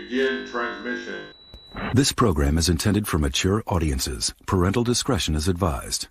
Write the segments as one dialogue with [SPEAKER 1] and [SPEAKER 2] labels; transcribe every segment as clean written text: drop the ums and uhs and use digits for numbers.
[SPEAKER 1] begin transmission.
[SPEAKER 2] This program is intended for mature audiences. Parental discretion is advised.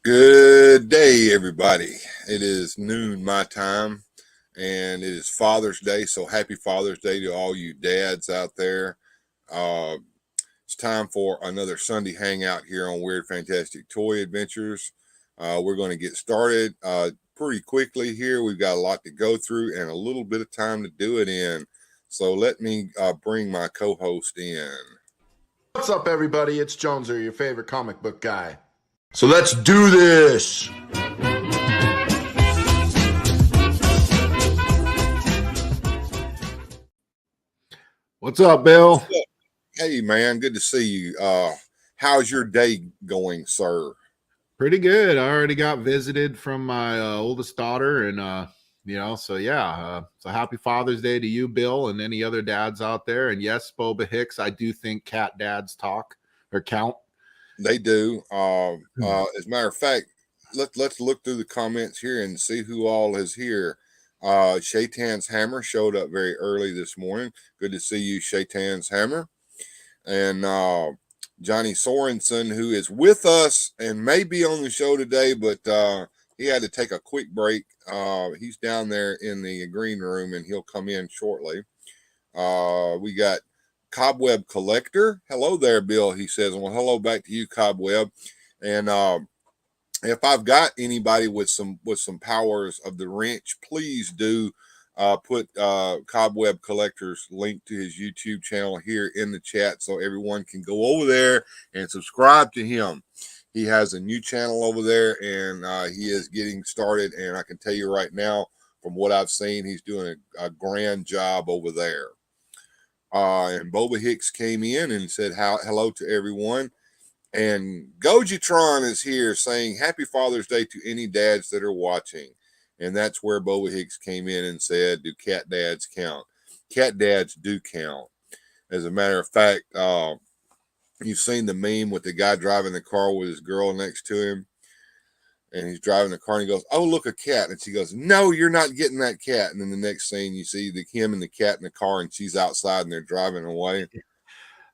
[SPEAKER 3] Good day, everybody. It is noon my time, and it is Father's Day, so happy Father's Day to all you dads out there. It's time for another Sunday hangout here on Weird Fantastic Toy Adventures. We're going to get started pretty quickly here. We've got a lot to go through and a little bit of time to do it in. So let me bring my co-host in.
[SPEAKER 4] What's up, everybody? It's Joneser, your favorite comic book guy. So let's do this. What's up, Bill?
[SPEAKER 3] What's up? Hey, man, good to see you. How's your day going, sir?
[SPEAKER 4] Pretty good. I already got visited from my oldest daughter, and so happy Father's Day to you, Bill, and any other dads out there. And yes, Boba Hicks, I do think cat dads talk or count.
[SPEAKER 3] They do. As a matter of fact, let's look through the comments here and see who all is here. Shaitan's Hammer showed up very early this morning. Good to see you, Shaitan's Hammer. And Johnny Sorensen, who is with us and may be on the show today, but he had to take a quick break. He's down there in the green room, and he'll come in shortly. We got Cobweb Collector. Hello there, Bill, he says. Well, hello back to you, Cobweb. And if I've got anybody with some powers of the wrench, please do put Cobweb Collector's link to his YouTube channel here in the chat so everyone can go over there and subscribe to him. He has a new channel over there, and he is getting started. And I can tell you right now, from what I've seen, he's doing a grand job over there. And Boba Hicks came in and said hello to everyone. And Gojitron is here saying happy Father's Day to any dads that are watching. And that's where Boba Hicks came in and said, do cat dads count? Cat dads do count. As a matter of fact, you've seen the meme with the guy driving the car with his girl next to him. And he's driving the car and he goes, oh, look, a cat. And she goes, no, you're not getting that cat. And then the next scene, you see him and the cat in the car, and she's outside and they're driving away.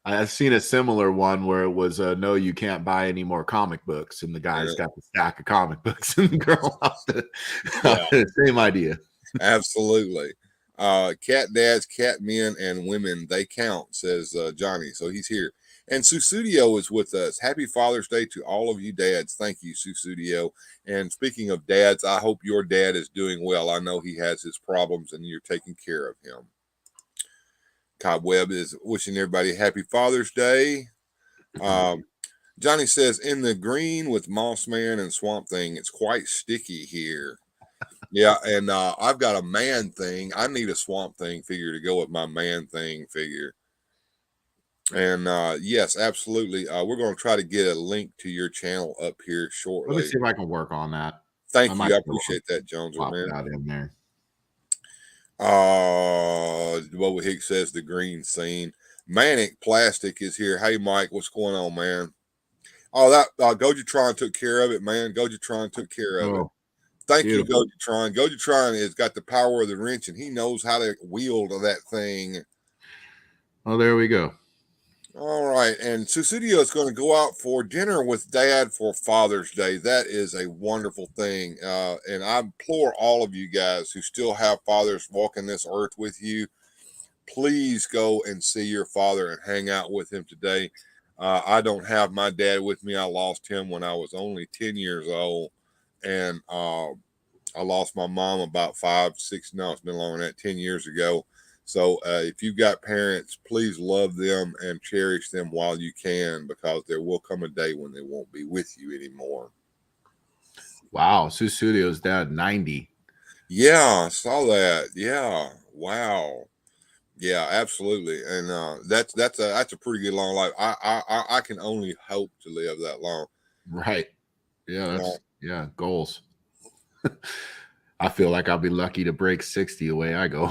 [SPEAKER 4] I've seen a similar one where it was, no, you can't buy any more comic books. And the guy's got the stack of comic books and the girl out there. Same idea.
[SPEAKER 3] Absolutely. Cat dads, cat men, and women, they count, says Johnny. So he's here. And Susudio is with us. Happy Father's Day to all of you dads. Thank you, Susudio. And speaking of dads, I hope your dad is doing well. I know he has his problems and you're taking care of him. Cobweb is wishing everybody happy Father's Day. Johnny says, in the green with Moss Man and Swamp Thing, it's quite sticky here. Yeah, and I've got a Man Thing. I need a Swamp Thing figure to go with my Man Thing figure. And yes, absolutely. We're going to try to get a link to your channel up here shortly.
[SPEAKER 4] Let me see if I can work on that.
[SPEAKER 3] Thank you. I appreciate that, Jones. Man.
[SPEAKER 4] That in there.
[SPEAKER 3] Boba Hicks says the green scene. Manic Plastic is here. Hey, Mike, what's going on, man? Oh, that Gojitron took care of it, man. Gojitron took care of it. Thank you, Gojitron. Gojitron has got the power of the wrench, and he knows how to wield that thing.
[SPEAKER 4] Oh, there we go.
[SPEAKER 3] All right, and Susudio is going to go out for dinner with Dad for Father's Day. That is a wonderful thing, and I implore all of you guys who still have fathers walking this earth with you, please go and see your father and hang out with him today. I don't have my dad with me. I lost him when I was only 10 years old, and I lost my mom about 5, 6. No, it's been longer than that. 10 years ago. So if you've got parents, please love them and cherish them while you can, because there will come a day when they won't be with you anymore.
[SPEAKER 4] Wow, Susudio's dad, 90.
[SPEAKER 3] Yeah, I saw that. Yeah, wow. Yeah, absolutely. And that's a pretty good long life. I can only hope to live that long.
[SPEAKER 4] Right. Yeah,
[SPEAKER 3] Uh,
[SPEAKER 4] goals. I feel like I'll be lucky to break 60 the way I go.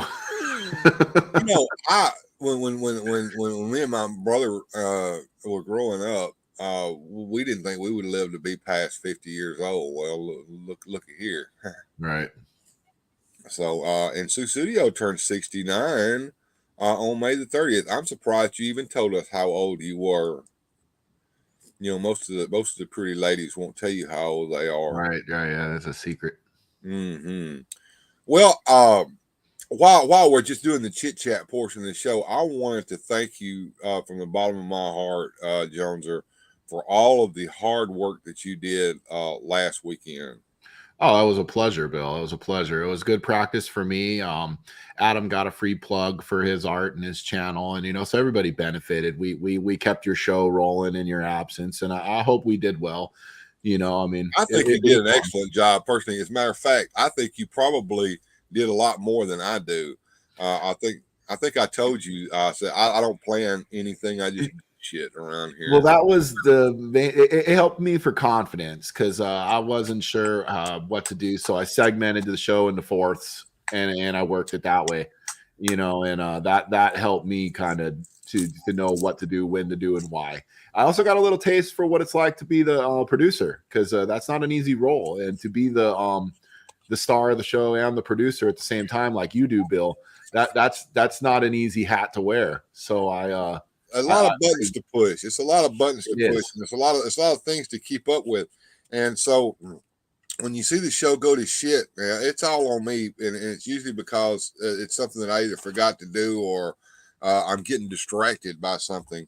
[SPEAKER 3] I when me and my brother were growing up, we didn't think we would live to be past 50 years old. Well, look at here.
[SPEAKER 4] Right.
[SPEAKER 3] So and Susudio turned 69 on May the 30th. I'm surprised you even told us how old you were. Most of the pretty ladies won't tell you how old they are.
[SPEAKER 4] Right. Yeah, that's a secret.
[SPEAKER 3] Hmm. Well, while we're just doing the chit chat portion of the show, I wanted to thank you from the bottom of my heart, Joneser, for all of the hard work that you did last weekend.
[SPEAKER 4] Oh, that was a pleasure, Bill. It was a pleasure. It was good practice for me. Adam got a free plug for his art and his channel, and so everybody benefited. We kept your show rolling in your absence, and I hope we did well. I mean,
[SPEAKER 3] I think you did an excellent job, personally. As a matter of fact, I think you probably did a lot more than I do. I think I told you. I said I don't plan anything. I just do shit around here.
[SPEAKER 4] Well, that was it helped me for confidence because I wasn't sure what to do. So I segmented the show into fourths and I worked it that way, and that helped me kind of to know what to do, when to do, and why. I also got a little taste for what it's like to be the producer, because that's not an easy role, and to be the star of the show and the producer at the same time, like you do, Bill. That's not an easy hat to wear. So
[SPEAKER 3] a lot of buttons to push. It's a lot of buttons to push, and it's a lot of things to keep up with. And so when you see the show go to shit, man, it's all on me, and it's usually because it's something that I either forgot to do or I'm getting distracted by something.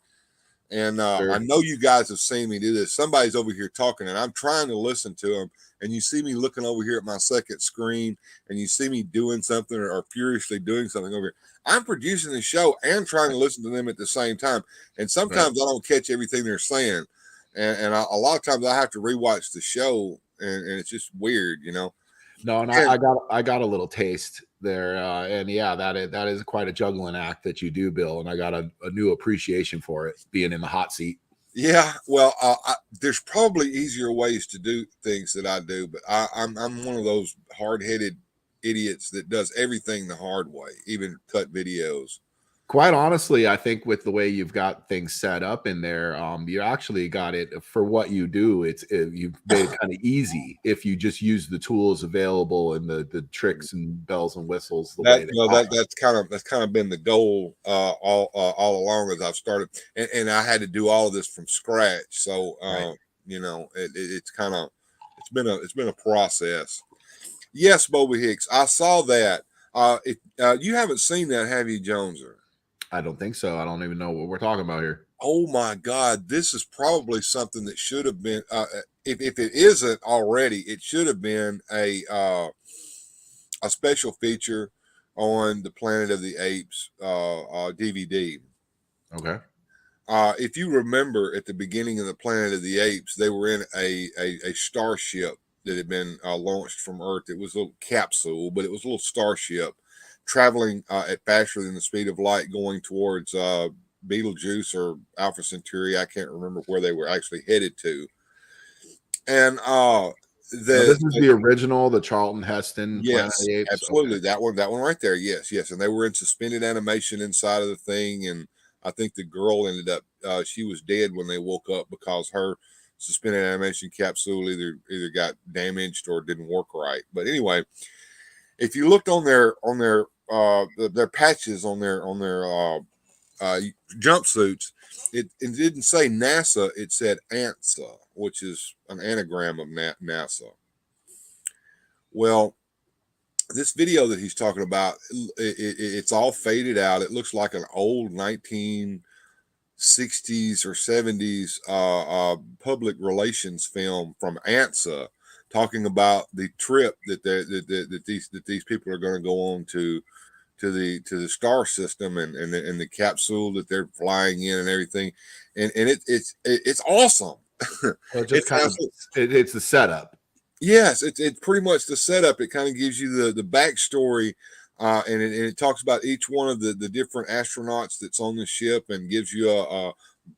[SPEAKER 3] And I know you guys have seen me do this. Somebody's over here talking, and I'm trying to listen to them. And you see me looking over here at my second screen, and you see me doing something or furiously doing something over here. I'm producing the show and trying to listen to them at the same time. And sometimes I don't catch everything they're saying. And a lot of times I have to rewatch the show, and it's just weird.
[SPEAKER 4] No, and I got a little taste there, and yeah, that is quite a juggling act that you do, Bill, and I got a new appreciation for it, being in the hot seat.
[SPEAKER 3] Yeah, well, there's probably easier ways to do things that I do, but I'm one of those hard-headed idiots that does everything the hard way, even cut videos.
[SPEAKER 4] Quite honestly, I think with the way you've got things set up in there, you actually got it for what you do. You've made it kind of easy if you just use the tools available and the tricks and bells and whistles.
[SPEAKER 3] That's kind of been the goal all along as I've started, and I had to do all of this from scratch. So
[SPEAKER 4] Right.
[SPEAKER 3] it's been a process. Yes, Bobby Hicks, I saw that. You haven't seen that, have you, Joneser?
[SPEAKER 4] I don't think so. I don't even know what we're talking about here.
[SPEAKER 3] Oh my God, this is probably something that should have been. If it isn't already, it should have been a special feature on the Planet of the Apes DVD.
[SPEAKER 4] Okay.
[SPEAKER 3] If you remember, at the beginning of the Planet of the Apes, they were in a starship that had been launched from Earth. It was a little capsule, but it was a little starship traveling at faster than the speed of light, going towards Betelgeuse or Alpha Centauri. I can't remember where they were actually headed to. And
[SPEAKER 4] this is the original, the Charlton Heston Planet of the Apes.
[SPEAKER 3] Absolutely. Okay. That one right there. Yes. And they were in suspended animation inside of the thing. And I think the girl ended up, she was dead when they woke up because her suspended animation capsule either got damaged or didn't work right. But anyway, if you looked on their patches on their jumpsuits. It didn't say NASA, it said ANSA, which is an anagram of NASA. Well, this video that he's talking about, it's all faded out. It looks like an old 1960s or 70s public relations film from ANSA, talking about the trip that these people are going to go on to the star system and the capsule that they're flying in and everything, and it's awesome.
[SPEAKER 4] Well, just kind of it's the setup.
[SPEAKER 3] Yes, it's pretty much the setup. It kind of gives you the backstory, and it talks about each one of the different astronauts that's on the ship, and gives you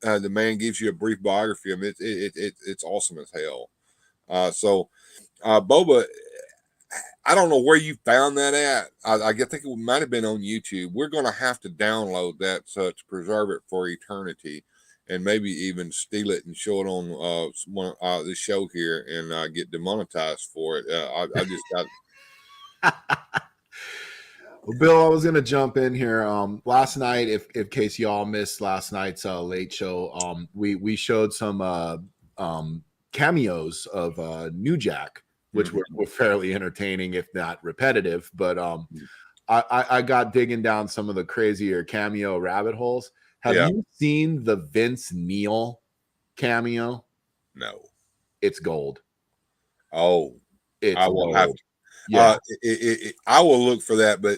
[SPEAKER 3] the man gives you a brief biography of it. It's awesome as hell. So Boba, I don't know where you found that at. I think it might have been on YouTube. We're going to have to download that to preserve it for eternity, and maybe even steal it and show it on this show here and get demonetized for it. I just got.
[SPEAKER 4] Well, Bill, I was going to jump in here. Last night, if in case y'all missed last night's late show, we showed some cameos of New Jack, which were fairly entertaining, if not repetitive. But I got digging down some of the crazier cameo rabbit holes. Have you seen the Vince Neil cameo?
[SPEAKER 3] No.
[SPEAKER 4] It's gold.
[SPEAKER 3] Oh,
[SPEAKER 4] it's
[SPEAKER 3] I will
[SPEAKER 4] gold.
[SPEAKER 3] have to. Yeah, I will look for that. But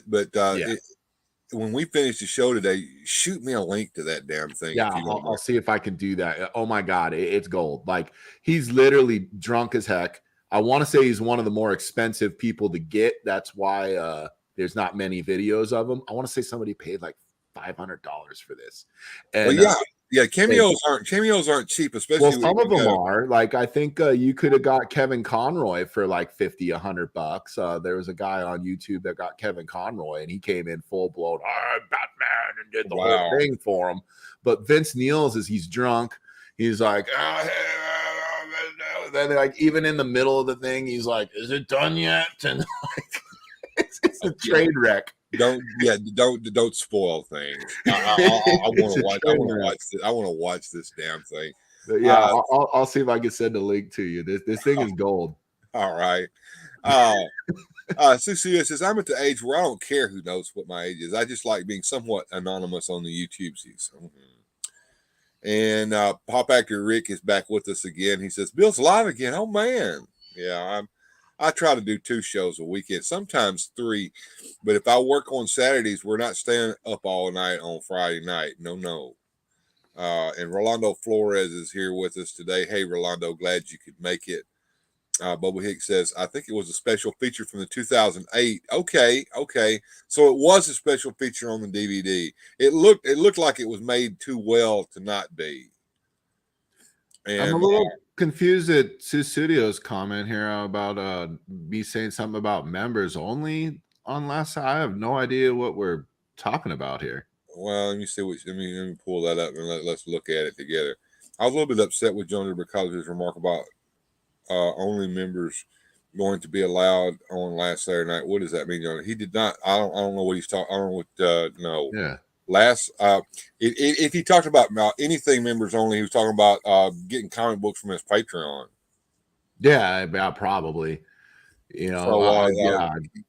[SPEAKER 3] when we finish the show today, shoot me a link to that damn thing.
[SPEAKER 4] Yeah, I'll see if I can do that. Oh my God, it's gold. Like, he's literally drunk as heck. I want to say he's one of the more expensive people to get. That's why there's not many videos of him. I want to say somebody paid like $500 for this. And
[SPEAKER 3] cameos aren't cheap, especially.
[SPEAKER 4] Well, some of them are. Like, I think you could have got Kevin Conroy for like $50-$100. There was a guy on YouTube that got Kevin Conroy, and he came in full blown, I'm Batman, and did the whole thing for him. But Vince Neil's he's drunk. He's like, then like even in the middle of the thing, he's like, "Is it done yet?" And like, it's a train wreck.
[SPEAKER 3] Don't spoil things. I want to watch this damn thing.
[SPEAKER 4] But yeah, I'll see if I can send a link to you. This thing is gold.
[SPEAKER 3] All right. Susie says, I'm at the age where I don't care who knows what my age is. I just like being somewhat anonymous on the YouTubesies. And Pop Actor Rick is back with us again. He says, Bill's live again. Oh man. Yeah, I try to do 2 shows a weekend, sometimes 3. But if I work on Saturdays, we're not staying up all night on Friday night. No. And Rolando Flores is here with us today. Hey, Rolando, glad you could make it. Boba Hicks says, I think it was a special feature from the 2008. Okay. So it was a special feature on the DVD. It looked like it was made too well to not be. And
[SPEAKER 4] I'm a little confused at Sue Studio's comment here about me saying something about members only on last time. I have no idea what we're talking about here.
[SPEAKER 3] Well, let me see let me pull that up and let's look at it together. I was a little bit upset with Jones because of his remark about only members going to be allowed on last Saturday night. What does that mean, John? He did not. I don't know what he's talking. I don't know what. No.
[SPEAKER 4] Yeah.
[SPEAKER 3] Last, if he talked about anything members only, he was talking about getting comic books from his Patreon.
[SPEAKER 4] Yeah, probably.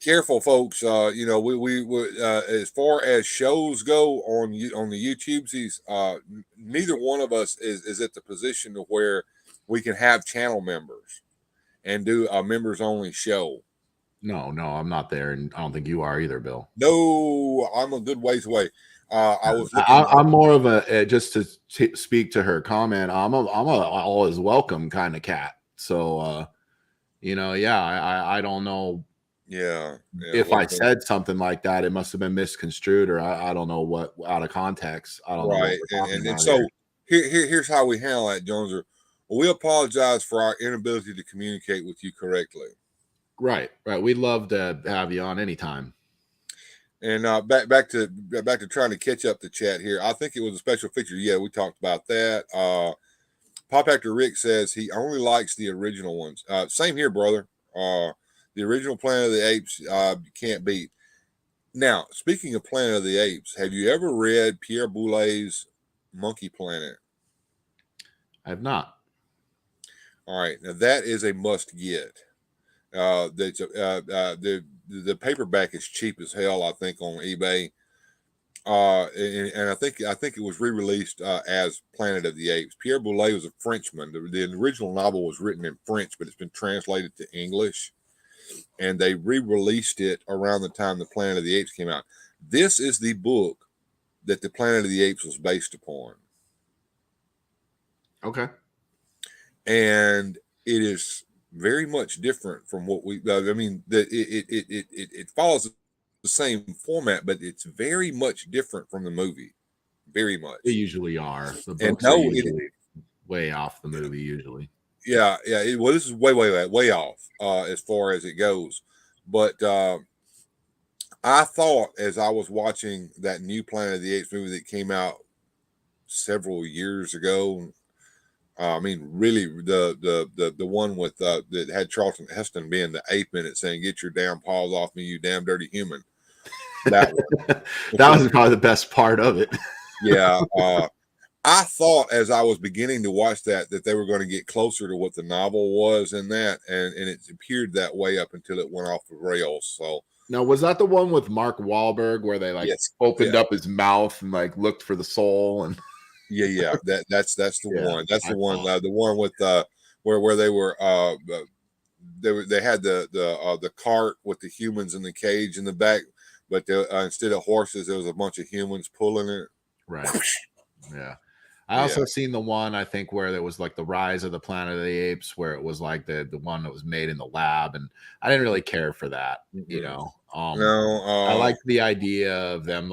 [SPEAKER 3] Careful, folks. We as far as shows go on the YouTubes, neither one of us is at the position to where we can have channel members and do a members only show.
[SPEAKER 4] No, I'm not there, and I don't think you are either, Bill.
[SPEAKER 3] No, I'm a good ways away.
[SPEAKER 4] I'm more of a just to speak to her comment. I'm a always welcome kind of cat. So, I don't know.
[SPEAKER 3] Yeah.
[SPEAKER 4] If I said something like that, it must have been misconstrued, or I don't know what out of context. I don't know.
[SPEAKER 3] Right, and so here's how we handle that, Jones. We apologize for our inability to communicate with you correctly.
[SPEAKER 4] Right. We'd love to have you on anytime.
[SPEAKER 3] And back to trying to catch up the chat here. I think it was a special feature. Yeah, we talked about that. Pop Actor Rick says he only likes the original ones. Same here, brother. The original Planet of the Apes you can't beat. Now, speaking of Planet of the Apes, have you ever read Pierre Boulez's Monkey Planet?
[SPEAKER 4] I have not.
[SPEAKER 3] All right, now that is a must get. The paperback is cheap as hell, I think, on eBay. And I think it was re-released as Planet of the Apes. Pierre Boulez was a Frenchman. The original novel was written in French, but it's been translated to English, and they re-released it around the time the Planet of the Apes came out. This is the book that the Planet of the Apes was based upon.
[SPEAKER 4] Okay.
[SPEAKER 3] And it is very much different from what we. I mean, it follows the same format, but it's very much different from the movie. Very much.
[SPEAKER 4] They usually are. The
[SPEAKER 3] And
[SPEAKER 4] books are usually way off the movie. Usually.
[SPEAKER 3] Yeah. Well, this is way off as far as it goes. But I thought as I was watching that new Planet of the Apes movie that came out several years ago. I mean, really, the one with that had Charlton Heston being the ape in it, saying "Get your damn paws off me, you damn dirty human." That one.
[SPEAKER 4] That was probably the best part of it.
[SPEAKER 3] Yeah, I thought as I was beginning to watch that they were going to get closer to what the novel was in that, and it appeared that way up until it went off the rails. So.
[SPEAKER 4] Now, was that the one with Mark Wahlberg where they opened up his mouth and looked for the soul and?
[SPEAKER 3] Yeah. That's the one. That's the one. The one with where they were they had the cart with the humans in the cage in the back, but instead of horses, there was a bunch of humans pulling it.
[SPEAKER 4] Right. Yeah. I also seen the one I think where there was the Rise of the Planet of the Apes, where it was the one that was made in the lab, and I didn't really care for that. You know, I liked the idea of them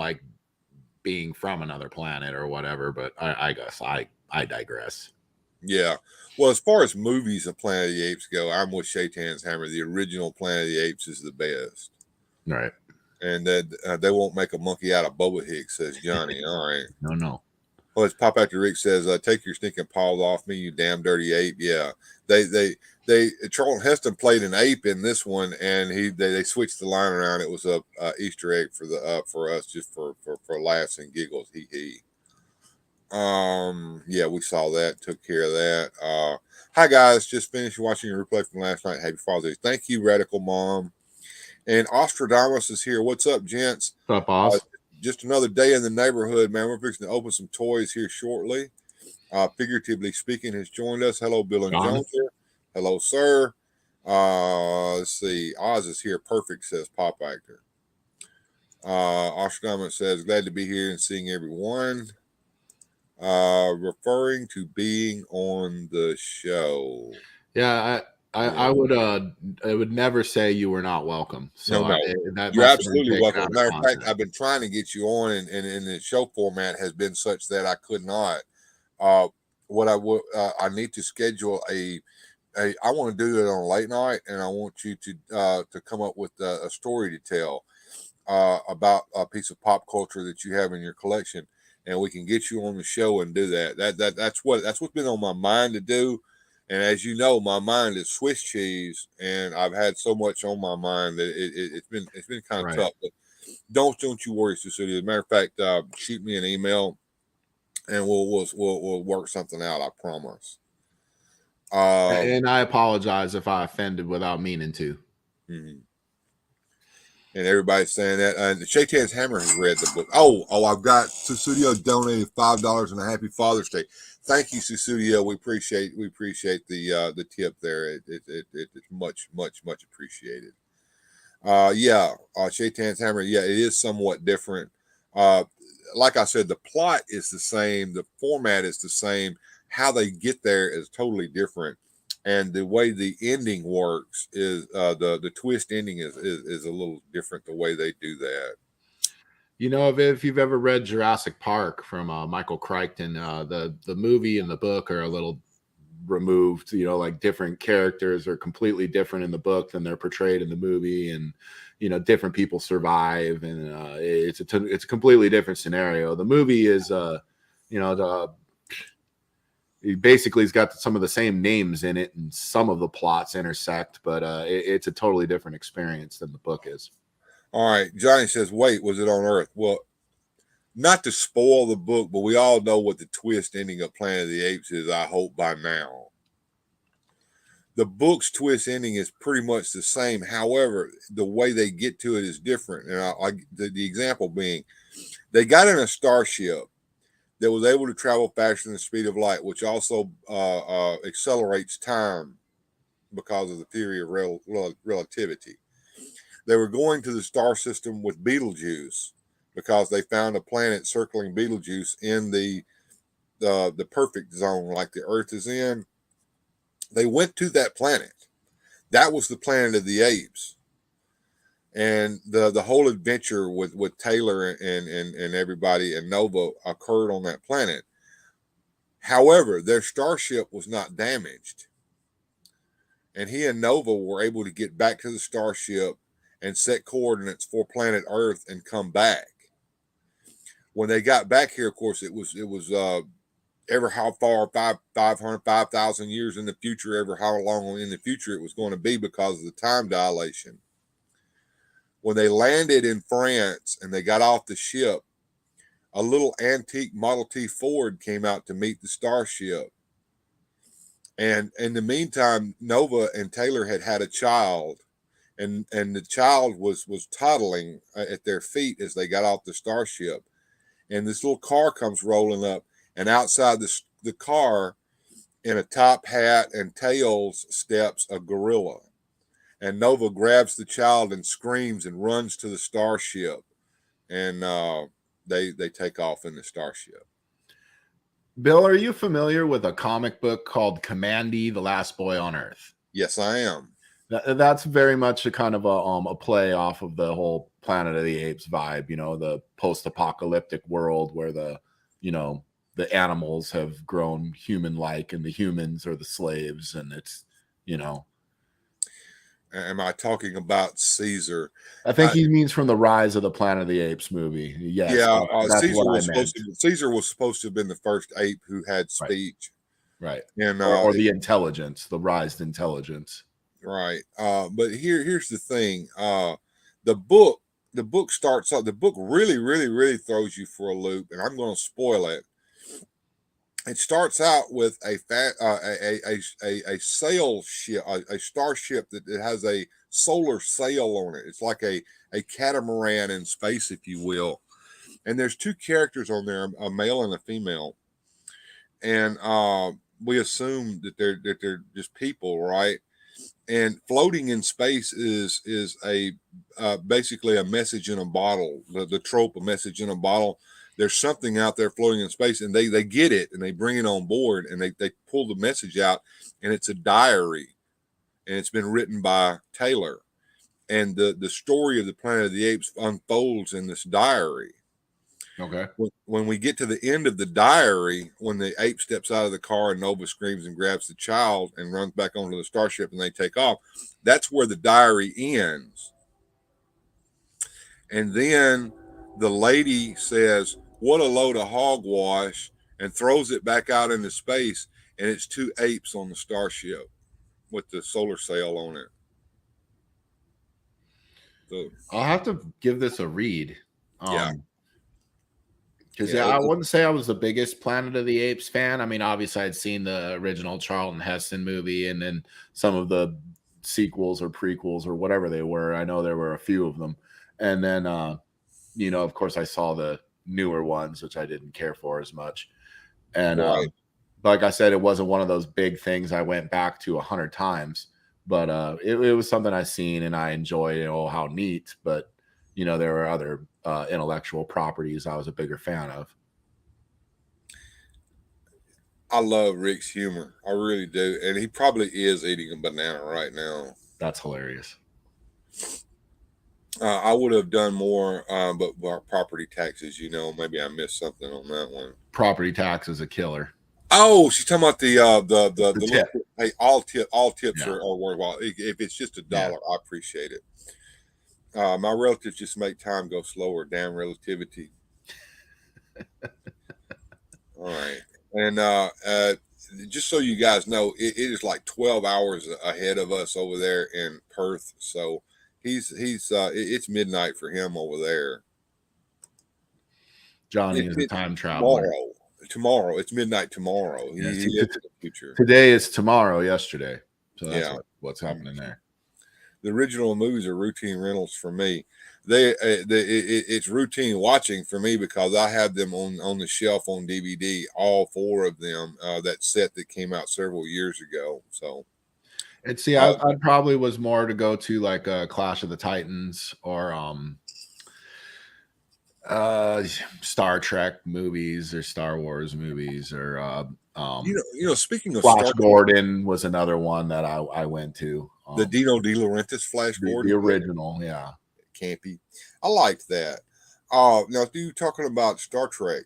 [SPEAKER 4] being from another planet or whatever, but I guess I digress.
[SPEAKER 3] Yeah. Well, as far as movies of Planet of the Apes go, I'm with Shaitan's Hammer. The original Planet of the Apes is the best.
[SPEAKER 4] Right.
[SPEAKER 3] And that they won't make a monkey out of Boba Hicks, says Johnny. All right.
[SPEAKER 4] No.
[SPEAKER 3] Well, as Pop Actor Rick says, take your stinking paws off me, you damn dirty ape. Yeah. Charlton Heston played an ape in this one, and they switched the line around. It was a Easter egg for us, just for laughs and giggles. Yeah, we saw that, took care of that. Hi guys, just finished watching your replay from last night. Happy Father's Day. Thank you, Radical Mom. And Ostradamus is here. What's up, gents?
[SPEAKER 4] What's up, boss?
[SPEAKER 3] Just another day in the neighborhood, man. We're fixing to open some toys here shortly. Figuratively speaking, has joined us. Hello, Bill and Jones here. Hello, sir. Let's see. Oz is here. Perfect, says Pop Actor. Ostradamus says, glad to be here and seeing everyone. Referring to being on the show.
[SPEAKER 4] Yeah, I would never say you were not welcome. So
[SPEAKER 3] no. You're absolutely welcome. Matter of fact, I've been trying to get you on, and the show format has been such that I could not. What I need to schedule I want to do it on a late night, and I want you to come up with a story to tell about a piece of pop culture that you have in your collection, and we can get you on the show and do that. That's what's been on my mind to do. And as you know, my mind is Swiss cheese, and I've had so much on my mind that it's been kind of tough. But don't you worry, Cecilia. As a matter of fact, shoot me an email, and we'll work something out. I promise.
[SPEAKER 4] And I apologize if I offended without meaning to.
[SPEAKER 3] Mm-hmm. And everybody's saying that. Shaitan's Hammer has read the book. Oh, I've got Susudio donated $5 and a happy Father's Day. Thank you, Susudio. We appreciate the tip there. It's much appreciated. Shaitan's Hammer. Yeah, it is somewhat different. Like I said, the plot is the same. The format is the same. How they get there is totally different. And the way the ending works is the twist ending is a little different the way they do that.
[SPEAKER 4] You know, if you've ever read Jurassic Park from Michael Crichton, the movie and the book are a little removed. You know, different characters are completely different in the book than they're portrayed in the movie, and different people survive, and it's a completely different scenario. The movie is basically it's got some of the same names in it, and some of the plots intersect, but it's a totally different experience than the book is.
[SPEAKER 3] All right. Johnny says, wait, was it on Earth? Well, not to spoil the book, but we all know what the twist ending of Planet of the Apes is, I hope, by now. The book's twist ending is pretty much the same. However, the way they get to it is different. And the example being, they got in a starship that was able to travel faster than the speed of light, which also accelerates time because of the theory of relativity. They were going to the star system with Betelgeuse because they found a planet circling Betelgeuse in the perfect zone like the Earth is in. They went to that planet. That was the Planet of the Apes. And the whole adventure with Taylor and everybody and Nova occurred on that planet. However, their starship was not damaged. And he and Nova were able to get back to the starship and set coordinates for planet Earth and come back. When they got back here, of course, it was ever how far, 5,000 years in the future, ever how long in the future it was going to be because of the time dilation. When they landed in France and they got off the ship, a little antique Model T Ford came out to meet the starship. And in the meantime, Nova and Taylor had a child, and the child was toddling at their feet as they got off the starship. And this little car comes rolling up, and outside the car, in a top hat and tails, steps a gorilla. And Nova grabs the child and screams and runs to the starship, and they take off in the starship.
[SPEAKER 4] Bill, are you familiar with a comic book called Commandy, The Last Boy on Earth?
[SPEAKER 3] Yes, I am.
[SPEAKER 4] That's very much a kind of a play off of the whole Planet of the Apes vibe, the post-apocalyptic world where the animals have grown human-like and the humans are the slaves, and it's,
[SPEAKER 3] Am I talking about Caesar?
[SPEAKER 4] I think he means from the Rise of the Planet of the Apes movie. Yes,
[SPEAKER 3] yeah,
[SPEAKER 4] that's
[SPEAKER 3] Caesar
[SPEAKER 4] what
[SPEAKER 3] was
[SPEAKER 4] I meant.
[SPEAKER 3] Caesar was supposed to have been the first ape who had speech,
[SPEAKER 4] right?
[SPEAKER 3] And
[SPEAKER 4] or the intelligence, the Rise intelligence,
[SPEAKER 3] right? But here's the thing: the book starts out. The book really throws you for a loop, and I'm going to spoil it. It starts out with a sail ship, a starship that has a solar sail on it. It's like a catamaran in space, if you will. And there's two characters on there, a male and a female. And we assume that they're just people, right? And floating in space is a basically a message in a bottle. The trope, a message in a bottle. There's something out there floating in space, and they get it and they bring it on board, and they pull the message out, and it's a diary, and it's been written by Taylor, and the story of the Planet of the Apes unfolds in this diary.
[SPEAKER 4] Okay.
[SPEAKER 3] When we get to the end of the diary, when the ape steps out of the car and Nova screams and grabs the child and runs back onto the starship and they take off, that's where the diary ends. And then the lady says, "What a load of hogwash," and throws it back out into space, and it's two apes on the starship with the solar sail on it. So,
[SPEAKER 4] I'll have to give this a read.
[SPEAKER 3] Yeah.
[SPEAKER 4] Because I wouldn't say I was the biggest Planet of the Apes fan. I mean, obviously I'd seen the original Charlton Heston movie and then some of the sequels or prequels or whatever they were. I know there were a few of them. And then, of course I saw the newer ones, which I didn't care for as much. And like I said, it wasn't one of those big things I went back to 100 times, but it was something I seen and I enjoyed. How neat, but there were other intellectual properties I was a bigger fan of.
[SPEAKER 3] I love Rick's humor. I really do. And he probably is eating a banana right now.
[SPEAKER 4] That's hilarious.
[SPEAKER 3] I would have done more, but property taxes, maybe I missed something on that one.
[SPEAKER 4] Property tax is a killer.
[SPEAKER 3] Oh, she's talking about the
[SPEAKER 4] tip.
[SPEAKER 3] Hey, all tips are worthwhile. If it's just $1, I appreciate it. My relatives just make time go slower. Damn relativity. All right. And just so you guys know, it is like 12 hours ahead of us over there in Perth. So It's midnight for him over there.
[SPEAKER 4] Johnny is a time traveler.
[SPEAKER 3] Tomorrow, it's midnight tomorrow. He
[SPEAKER 4] Yeah,
[SPEAKER 3] is in the future.
[SPEAKER 4] Today is tomorrow, yesterday. So that's
[SPEAKER 3] Yeah.
[SPEAKER 4] what's happening there.
[SPEAKER 3] The original movies are routine rentals for me. It's routine watching for me because I have them on the shelf on DVD, all 4 of them. That set that came out several years ago. So,
[SPEAKER 4] and see, I probably was more to go to like a Clash of the Titans or Star Trek movies or Star Wars movies or
[SPEAKER 3] speaking of
[SPEAKER 4] Flash Gordon was another one that I went to.
[SPEAKER 3] The Dino De Laurentiis Flash Gordon,
[SPEAKER 4] the original, yeah,
[SPEAKER 3] campy. I liked that. Now, you talking about Star Trek?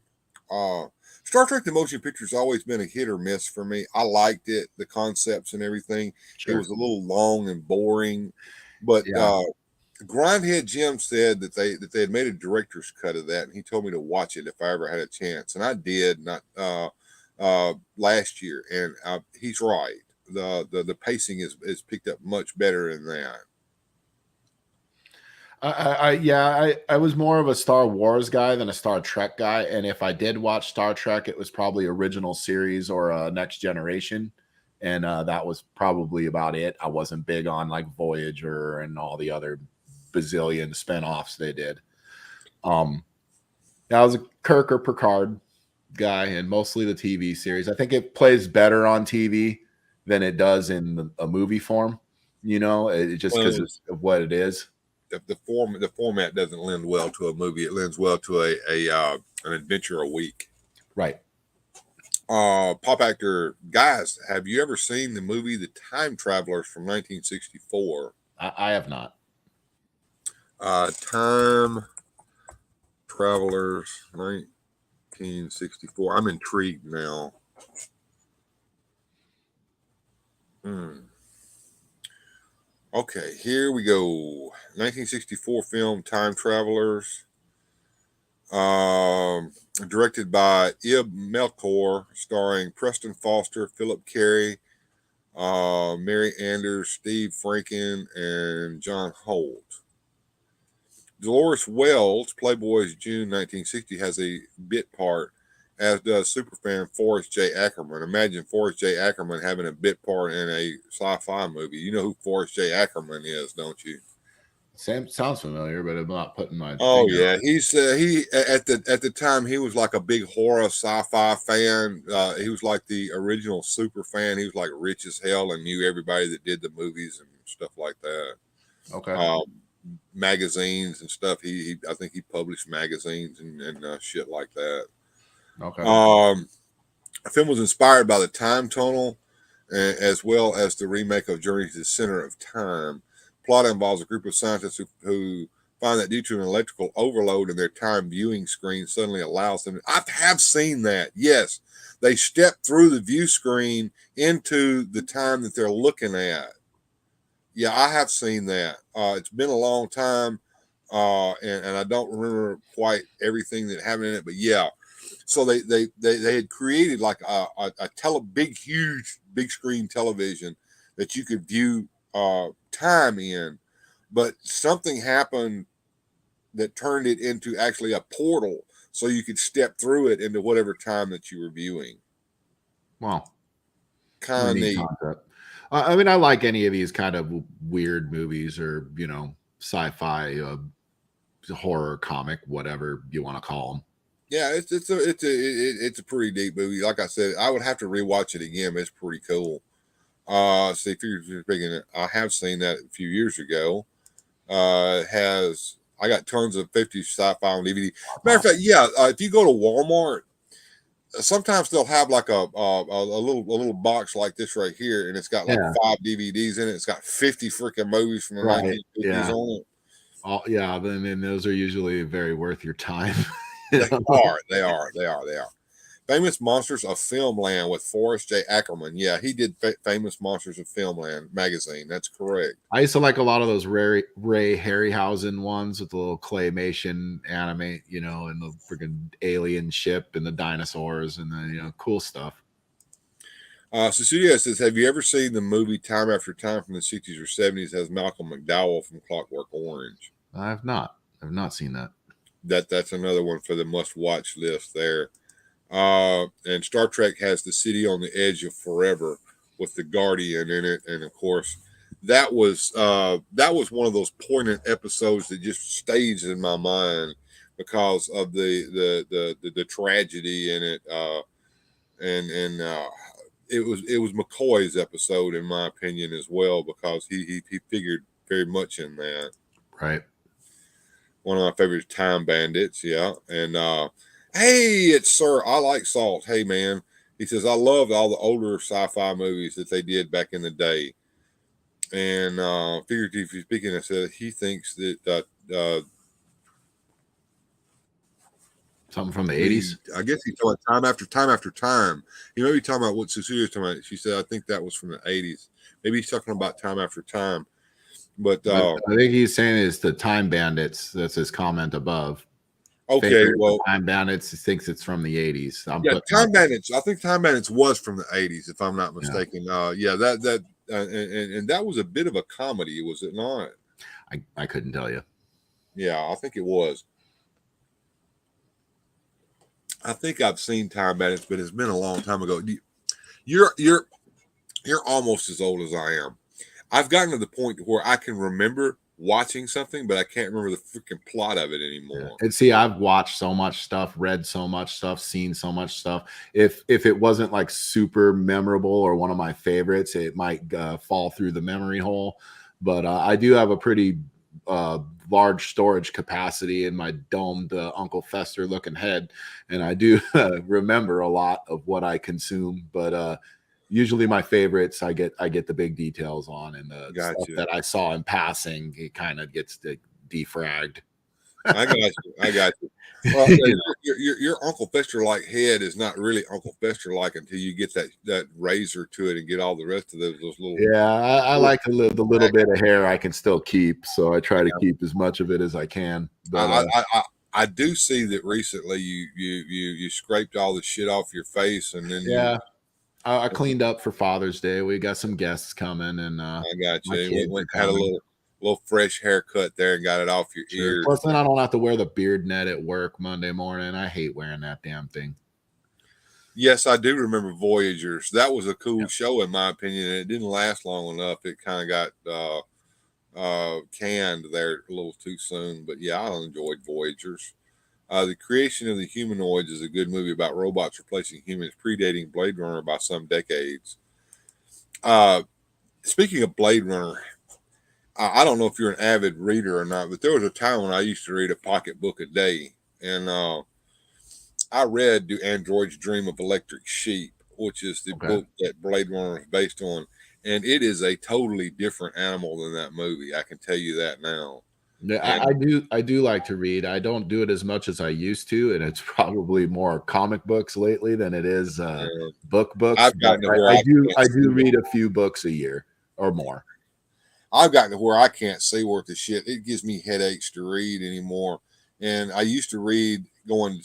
[SPEAKER 3] Star Trek: The Motion Picture has always been a hit or miss for me. I liked it, the concepts and everything. Sure. It was a little long and boring, but Grindhead Jim said that they had made a director's cut of that, and he told me to watch it if I ever had a chance, and I did. Not last year, and he's right. The pacing is picked up much better than that.
[SPEAKER 4] I was more of a Star Wars guy than a Star Trek guy, and if I did watch Star Trek, it was probably original series or Next Generation, and that was probably about it. I wasn't big on like Voyager and all the other bazillion spinoffs they did. I was a Kirk or Picard guy, and mostly the TV series. I think it plays better on TV than it does in a movie form. It just because of what it is.
[SPEAKER 3] The format doesn't lend well to a movie. It lends well to an adventure a week.
[SPEAKER 4] Right.
[SPEAKER 3] Pop actor guys, have you ever seen the movie The Time Travelers from 1964?
[SPEAKER 4] I have not.
[SPEAKER 3] Time Travelers 1964. I'm intrigued now. Okay, here we go. 1964 film Time Travelers. Directed by Ib Melchior, starring Preston Foster, Philip Carey, Mary Anders, Steve Franken, and John Holt. Dolores Wells, Playboy's June 1960, has a bit part, as does superfan Forrest J. Ackerman. Imagine Forrest J. Ackerman having a bit part in a sci-fi movie. You know who Forrest J. Ackerman is, don't you?
[SPEAKER 4] Sounds familiar, but I'm not putting my.
[SPEAKER 3] Oh yeah, he's he at the time he was like a big horror sci-fi fan. He was like the original super fan. He was like rich as hell and knew everybody that did the movies and stuff like that.
[SPEAKER 4] Okay.
[SPEAKER 3] Magazines and stuff. I think he published magazines and shit like that.
[SPEAKER 4] Okay.
[SPEAKER 3] The film was inspired by the Time Tunnel, as well as the remake of Journey to the Center of Time. Plot involves a group of scientists who find that due to an electrical overload in their time viewing screen suddenly allows them. I have seen that. Yes, they step through the view screen into the time that they're looking at. Yeah, I have seen that. It's been a long time, and I don't remember quite everything that happened in it, but yeah. So they had created like a huge big screen television that you could view time in, but something happened that turned it into actually a portal, so you could step through it into whatever time that you were viewing.
[SPEAKER 4] Wow,
[SPEAKER 3] kind of neat.
[SPEAKER 4] I mean, I like any of these kind of weird movies or sci-fi, horror, comic, whatever you want to call them.
[SPEAKER 3] Yeah, it's a pretty deep movie. Like I said, I would have to rewatch it again. But it's pretty cool. See if you're picking it. I have seen that a few years ago. I got tons of 50s sci-fi on DVD. Matter of fact, yeah. If you go to Walmart, sometimes they'll have like a little box like this right here, and it's got like 5 DVDs in it. It's got 50 freaking movies from the 1950s on it.
[SPEAKER 4] Oh yeah, then those are usually very worth your time.
[SPEAKER 3] They are. Famous Monsters of Filmland with Forrest J. Ackerman. Yeah, he did Famous Monsters of Filmland magazine. That's correct.
[SPEAKER 4] I used to like a lot of those Ray Harryhausen ones with the little claymation anime, and the freaking alien ship and the dinosaurs and the cool stuff.
[SPEAKER 3] Cecilia says, have you ever seen the movie Time After Time from the 60s or 70s? Has Malcolm McDowell from Clockwork Orange.
[SPEAKER 4] I've not seen that.
[SPEAKER 3] That's another one for the must-watch list there. And Star Trek has The City on the Edge of Forever with the Guardian in it, and of course, that was one of those poignant episodes that just stays in my mind because of the tragedy in it, and it was McCoy's episode in my opinion as well, because he figured very much in that.
[SPEAKER 4] Right.
[SPEAKER 3] One of my favorites, Time Bandits. Yeah, and hey, it's Sir. I like Salt. Hey, man. He says, I loved all the older sci-fi movies that they did back in the day. And figuratively speaking, I said he thinks that
[SPEAKER 4] something from the 80s.
[SPEAKER 3] I guess he's talking about time after time. He may be talking about what Cecilia's talking about. She said, I think that was from the 80s. Maybe he's talking about Time After Time. But
[SPEAKER 4] I think he's saying it's the Time Bandits. That's his comment above.
[SPEAKER 3] Okay,
[SPEAKER 4] Favorite
[SPEAKER 3] well,
[SPEAKER 4] Time Bandits. He thinks it's from the 80s.
[SPEAKER 3] Time Bandits. I think Time Bandits was from the 80s, if I'm not mistaken. Yeah, that and that was a bit of a comedy, was it not?
[SPEAKER 4] I couldn't tell you.
[SPEAKER 3] Yeah, I think it was. I think I've seen Time Bandits, but it's been a long time ago. You're almost as old as I am. I've gotten to the point where I can remember watching something, but I can't remember the freaking plot of it anymore.
[SPEAKER 4] Yeah. And see, I've watched so much stuff, read so much stuff, seen so much stuff. If it wasn't like super memorable or one of my favorites, it might fall through the memory hole. But I do have a pretty large storage capacity in my domed Uncle Fester looking head, and I do remember a lot of what I consume. But usually my favorites I get the big details on, and the stuff that I saw in passing, it kind of gets defragged.
[SPEAKER 3] I got you. Well, your Uncle Fester like head is not really Uncle Fester like until you get that razor to it and get all the rest of those little.
[SPEAKER 4] Yeah, I like to live the little bit of hair I can still keep, so I try to keep as much of it as I can. But
[SPEAKER 3] I do see that recently you scraped all the shit off your face, and then
[SPEAKER 4] I cleaned up for Father's Day. We got some guests coming, and
[SPEAKER 3] I got you. We had a little fresh haircut there and got it off your ears.
[SPEAKER 4] Plus, then I don't have to wear the beard net at work Monday morning. I hate wearing that damn thing.
[SPEAKER 3] Yes, I do remember Voyagers. That was a cool show, in my opinion, and it didn't last long enough. It kind of got canned there a little too soon. But yeah, I enjoyed Voyagers. The Creation of the Humanoids is a good movie about robots replacing humans, predating Blade Runner by some decades. Speaking of Blade Runner, I don't know if you're an avid reader or not, but there was a time when I used to read a pocket book a day, and I read Do Androids Dream of Electric Sheep, which is the book that Blade Runner is based on, and it is a totally different animal than that movie. I can tell you that now.
[SPEAKER 4] Yeah, I do like to read. I don't do it as much as I used to, and it's probably more comic books lately than it is books. I do read a few books a year or more.
[SPEAKER 3] I've gotten to where I can't say worth a shit. It gives me headaches to read anymore. And I used to read going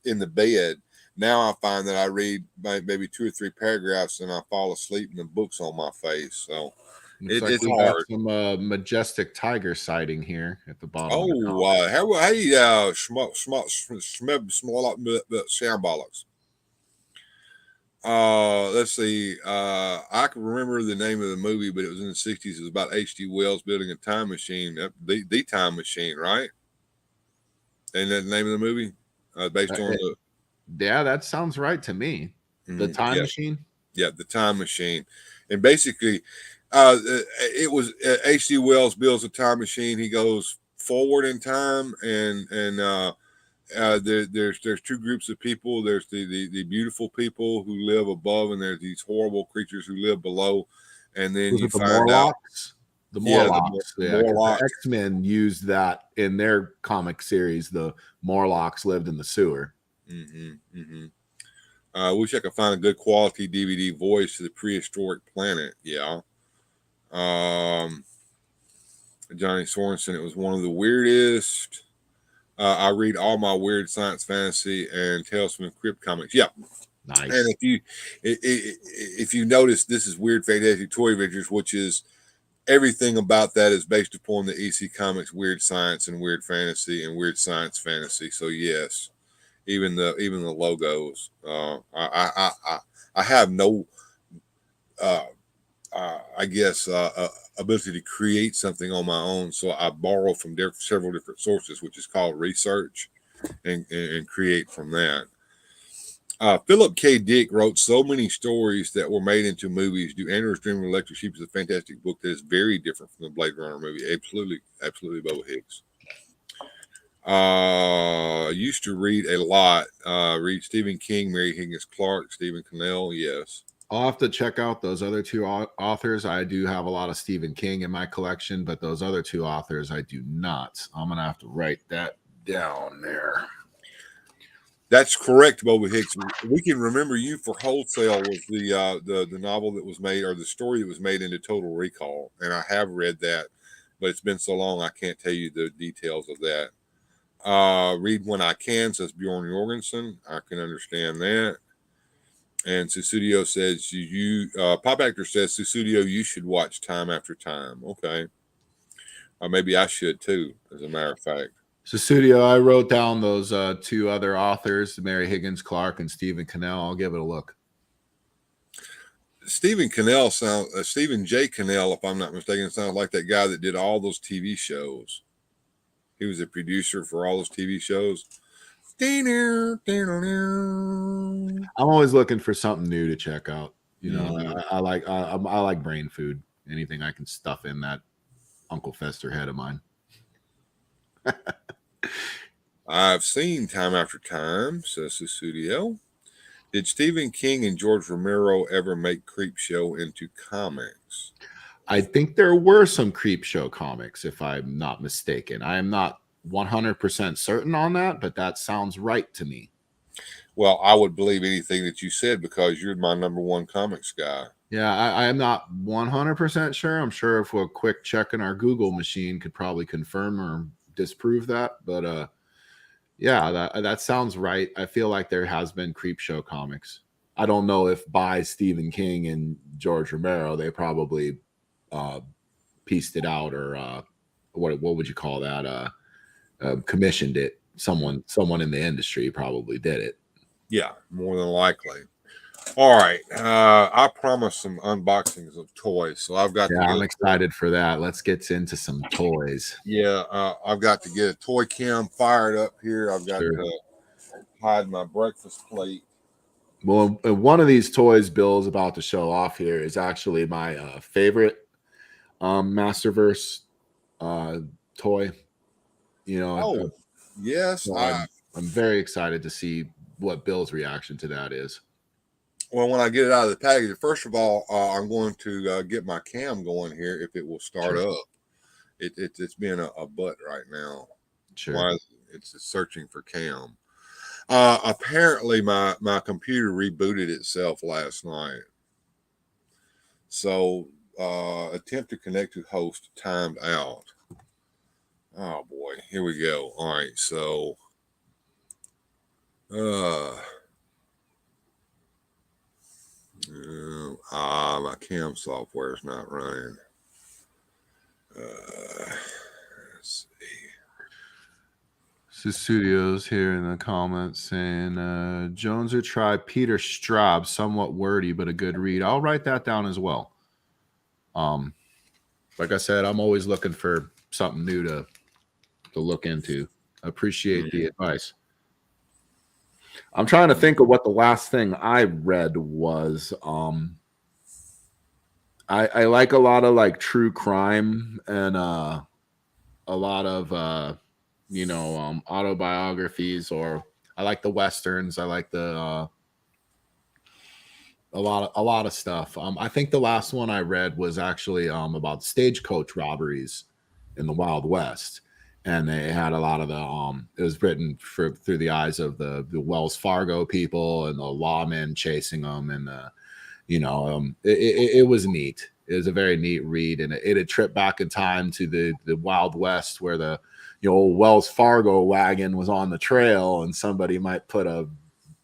[SPEAKER 3] in the bed. Now I find that I read maybe 2 or 3 paragraphs and I fall asleep and the book's on my face. So it's hard.
[SPEAKER 4] Some majestic tiger sighting here at the bottom.
[SPEAKER 3] Oh, hey, shambolics. Let's see. I can remember the name of the movie, but it was in the 60s. It was about H.G. Wells building a time machine, the time machine, right? And that the name of the movie based on the.
[SPEAKER 4] Yeah, that sounds right to me. The time machine.
[SPEAKER 3] Yeah, the time machine, and basically, it was H.G. Wells builds a time machine. He goes forward in time, and there's 2 groups of people. There's the beautiful people who live above, and there's these horrible creatures who live below. And then you find out
[SPEAKER 4] the Morlocks. The X-Men used that in their comic series. The Morlocks lived in the sewer.
[SPEAKER 3] I wish I could find a good quality DVD voice to the prehistoric planet. Yeah. Johnny Sorensen. It was one of the weirdest. I read all my weird science fantasy and Tales from the Crypt comics. Yeah.
[SPEAKER 4] Nice.
[SPEAKER 3] And if you notice, this is Weird Fantastic Toy Adventures, which is everything about that is based upon the EC Comics Weird Science and Weird Fantasy and Weird Science Fantasy. So yes, even the logos. I have no I guess ability to create something on my own, so I borrow from several different sources, which is called research, and create from that. Philip K. Dick wrote so many stories that were made into movies. Do Andrew's Dream of Electric Sheep is a fantastic book that is very different from the Blade Runner movie. Absolutely, Boba Hicks. Used to read a lot. Read Stephen King, Mary Higgins Clark, Stephen Cannell. Yes.
[SPEAKER 4] I'll have to check out those other two authors. I do have a lot of Stephen King in my collection, but those other two authors I do not. I'm gonna have to write that down there.
[SPEAKER 3] That's correct, Boba Hicks. We Can Remember You for Wholesale was the novel that was made, or the story that was made into Total Recall, and I have read that, but it's been so long I can't tell you the details of that. Read When I Can, says Bjorn Jorgensen. I can understand that. And Susudio says Pop Actor says, Susudio, you should watch Time After Time. Okay. Maybe I should too, as a matter of fact.
[SPEAKER 4] So, Studio, I wrote down those two other authors, Mary Higgins Clark and Stephen Cannell. I'll give it a look.
[SPEAKER 3] Stephen J. Cannell, if I'm not mistaken, sounds like that guy that did all those TV shows. He was a producer for all those TV shows.
[SPEAKER 4] I'm always looking for something new to check out. You know, I like brain food. Anything I can stuff in that Uncle Fester head of mine.
[SPEAKER 3] I've seen Time After Time, says the studio. Did Stephen King and George Romero ever make Creepshow into comics?
[SPEAKER 4] I think there were some Creepshow comics, if I'm not mistaken. I am not 100% certain on that, but that sounds right to me.
[SPEAKER 3] Well, I would believe anything that you said because you're my number one comics guy.
[SPEAKER 4] Yeah, I am not 100% sure. I'm sure if a quick check in our Google machine could probably confirm or disprove that, but yeah, that sounds right. I feel like there has been Creepshow comics. I don't know if by Stephen King and George Romero they probably pieced it out, or what would you call that? Commissioned it. Someone in the industry probably did it.
[SPEAKER 3] Yeah, more than likely. All right, I promised some unboxings of toys, so I've got.
[SPEAKER 4] Yeah, I'm excited for that. Let's get into some toys.
[SPEAKER 3] Yeah, I've got to get a toy cam fired up here. I've got to hide my breakfast plate.
[SPEAKER 4] Well, one of these toys Bill's about to show off here is actually my favorite Masterverse toy. You know,
[SPEAKER 3] yes,
[SPEAKER 4] so I'm very excited to see what Bill's reaction to that is.
[SPEAKER 3] Well, when I get it out of the package, first of all, I'm going to get my cam going here if it will start up. It's being a butt right now.
[SPEAKER 4] Sure.
[SPEAKER 3] Why it's searching for cam. Apparently, my computer rebooted itself last night. So, attempt to connect to host timed out. Oh boy, here we go. All right, so my cam software is not running. Let's see.
[SPEAKER 4] Studios here in the comments saying Jones or try Peter Straub, somewhat wordy but a good read. I'll write that down as well. Like I said, I'm always looking for something new to look into. Appreciate the advice. I'm trying to think of what the last thing I read was. I like a lot of like true crime and a lot of autobiographies, or I like the westerns. I like the a lot of stuff. I think the last one I read was actually about stagecoach robberies in the Wild West. And they had a lot of the it was written through the eyes of the Wells Fargo people and the lawmen chasing them, and it was neat. It was a very neat read, and it had tripped back in time to the Wild West, where the old Wells Fargo wagon was on the trail, and somebody might put a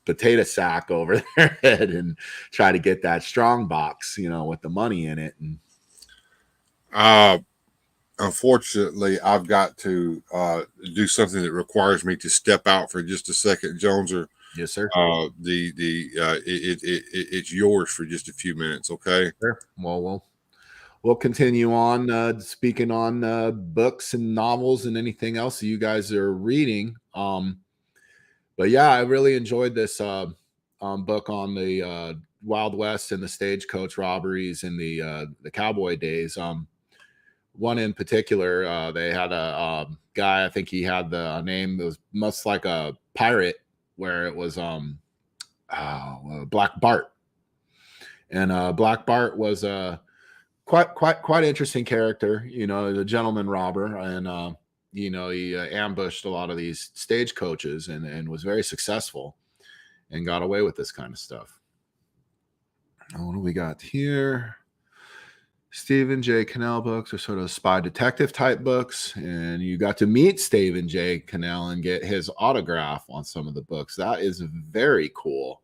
[SPEAKER 4] potato sack over their head and try to get that strong box, with the money in it. And
[SPEAKER 3] unfortunately, I've got to do something that requires me to step out for just a second, Jones. Or
[SPEAKER 4] yes, sir.
[SPEAKER 3] It's yours for just a few minutes, okay?
[SPEAKER 4] Sure. Well, we'll continue on speaking on books and novels and anything else that you guys are reading. But yeah, I really enjoyed this book on the Wild West and the stagecoach robberies and the cowboy days. One in particular, they had a guy. I think he had the name that was much like a pirate, where it was Black Bart, and Black Bart was a quite interesting character. The gentleman robber, and he ambushed a lot of these stagecoaches and was very successful and got away with this kind of stuff. What do we got here? Stephen J. Cannell books are sort of spy detective type books, and you got to meet Stephen J. Cannell and get his autograph on some of the books. That is very cool.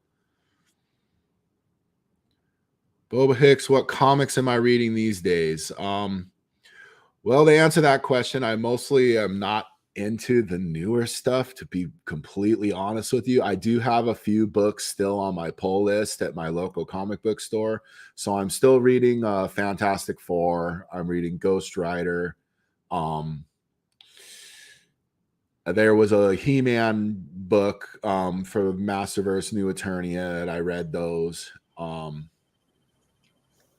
[SPEAKER 4] Boba Hicks, what comics am I reading these days? Well, to answer that question, I mostly am not into the newer stuff, to be completely honest with you. I do have a few books still on my pull list at my local comic book store. So I'm still reading Fantastic Four. I'm reading Ghost Rider. There was a He-Man book for Masterverse New Eternia, and I read those.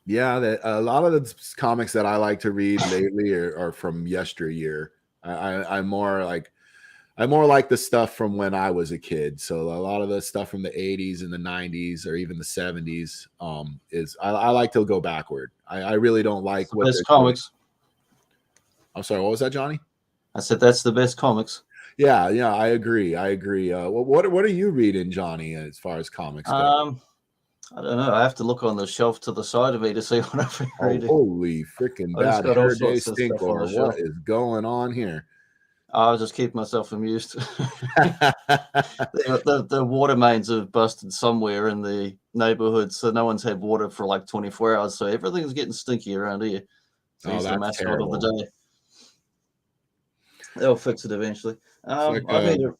[SPEAKER 4] Yeah, a lot of the comics that I like to read lately are from yesteryear. I'm more like the stuff from when I was a kid. So a lot of the stuff from the 80s and the 90s or even the 70s is I like to go backward. I really don't like what
[SPEAKER 1] best comics.
[SPEAKER 4] I'm sorry, what was that, Johnny?
[SPEAKER 1] I said that's the best comics.
[SPEAKER 4] Yeah, I agree. What are you reading, Johnny, as far as comics go?
[SPEAKER 1] I don't know. I have to look on the shelf to the side of me to see what I've been reading.
[SPEAKER 4] Holy freaking bad hair day stinker. What is going on here?
[SPEAKER 1] I'll just keep myself amused. the water mains have busted somewhere in the neighborhood, so no one's had water for like 24 hours. So everything's getting stinky around here. So he's the mascot terrible. Of the day. They'll fix it eventually. I need a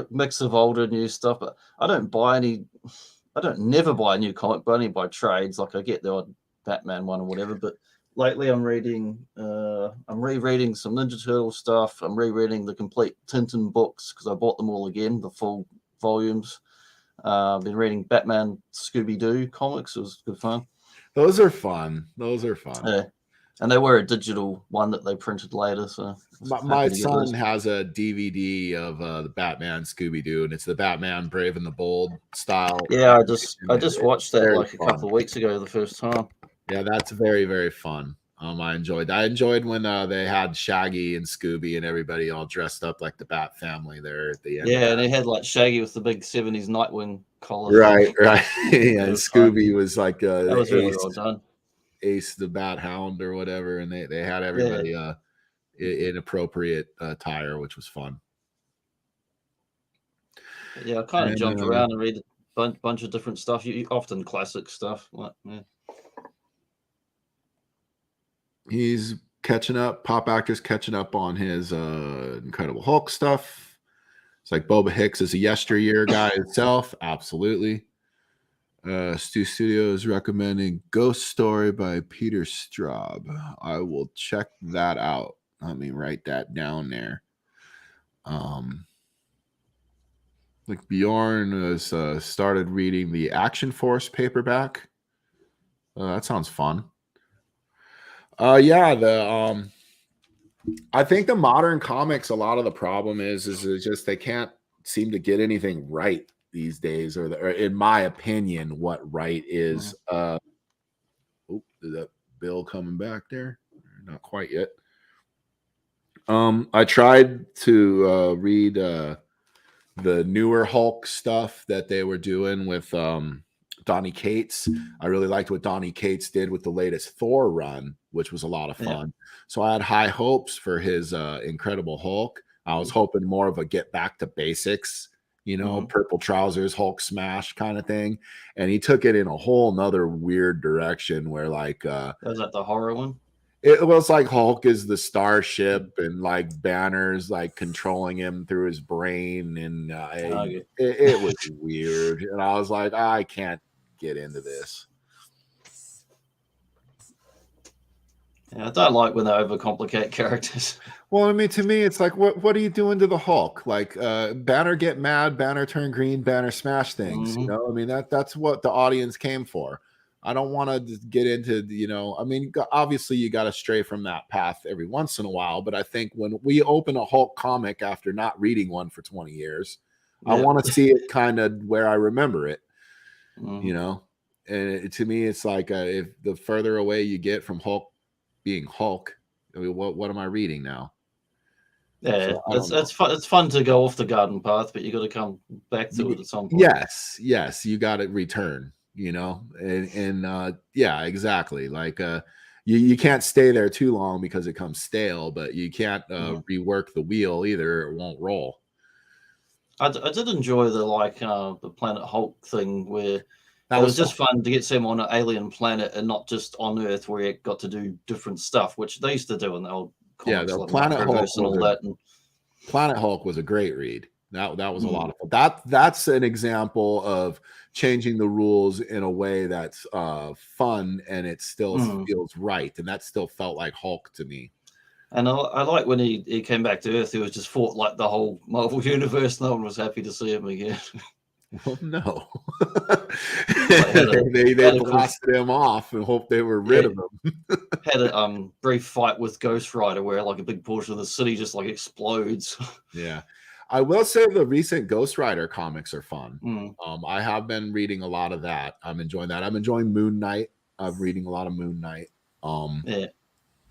[SPEAKER 1] mix of old and new stuff, but I don't never buy a new comic, but only buy trades. Like I get the odd Batman one or whatever. But lately I'm rereading some Ninja Turtle stuff. I'm rereading the complete Tintin books because I bought them all again, the full volumes. I've been reading Batman Scooby-Doo comics. It was good fun.
[SPEAKER 4] Those are fun.
[SPEAKER 1] Yeah. And they were a digital one that they printed later. So
[SPEAKER 4] my son has a DVD of the Batman Scooby-Doo, and it's the Batman Brave and the Bold style.
[SPEAKER 1] Yeah, I just watched that like a couple of weeks ago the first time.
[SPEAKER 4] Yeah, that's very, very fun. I enjoyed when they had Shaggy and Scooby and everybody all dressed up like the Bat family there at the end.
[SPEAKER 1] Yeah, and they had like Shaggy with the big 70s Nightwing collar.
[SPEAKER 4] Right. Yeah, and Scooby was like
[SPEAKER 1] that was really well done.
[SPEAKER 4] Ace the Bat Hound or whatever, and they had everybody in appropriate attire, which was fun.
[SPEAKER 1] Yeah, I kind of jumped around and read a bunch of different stuff. Often classic stuff.
[SPEAKER 4] He's catching up. Pop Actor's catching up on his Incredible Hulk stuff. It's like Boba Hicks is a yesteryear guy itself. Absolutely. Stu Studio is recommending Ghost Story by Peter Straub. I will check that out. Let me write that down there. Like Bjorn has started reading the Action Force paperback. That sounds fun. I think the modern comics, a lot of the problem is just they can't seem to get anything right these days, or in my opinion, what right is. Is that Bill coming back there? Not quite yet. I tried to read the newer Hulk stuff that they were doing with Donny Cates. I really liked what Donny Cates did with the latest Thor run, which was a lot of fun. Yeah. So I had high hopes for his Incredible Hulk. I was hoping more of a get back to basics purple trousers, Hulk smash kind of thing. And he took it in a whole nother weird direction where like
[SPEAKER 1] was that the horror one?
[SPEAKER 4] It was like Hulk is the starship and like Banner's like controlling him through his brain. And it was weird. And I was like, I can't get into this.
[SPEAKER 1] Yeah, I don't like when they overcomplicate characters.
[SPEAKER 4] Well, I mean, to me, it's like, what are you doing to the Hulk? Like, Banner get mad, Banner turn green, Banner smash things. I mean, that's what the audience came for. I don't want to get into, I mean, obviously you got to stray from that path every once in a while. But I think when we open a Hulk comic after not reading one for 20 years, I want to see it kind of where I remember it, and to me, it's like if the further away you get from Hulk being Hulk, I mean, what am I reading now?
[SPEAKER 1] Yeah, so it's fun to go off the garden path, but you got to come back to it at some point.
[SPEAKER 4] Yes, you got to return. And yeah, exactly. Like you can't stay there too long because it comes stale, but you can't rework the wheel either; it won't roll.
[SPEAKER 1] I did enjoy the Planet Hulk thing where it was just fun to get him on an alien planet and not just on Earth where he got to do different stuff, which they used to do in the old comics,
[SPEAKER 4] the
[SPEAKER 1] like
[SPEAKER 4] Planet Hulk
[SPEAKER 1] and all that.
[SPEAKER 4] Planet Hulk was a great read. That was a lot of fun. That's an example of changing the rules in a way that's fun and it still feels right, and that still felt like Hulk to me.
[SPEAKER 1] And I like when he came back to Earth, he was just fought like the whole Marvel universe. No one was happy to see him again.
[SPEAKER 4] Well, no. they blasted him off and hoped they were rid of him.
[SPEAKER 1] Had a brief fight with Ghost Rider where like a big portion of the city just like explodes.
[SPEAKER 4] Yeah. I will say the recent Ghost Rider comics are fun. I have been reading a lot of that. I'm enjoying that. I'm enjoying Moon Knight. I'm reading a lot of Moon Knight.
[SPEAKER 1] Yeah.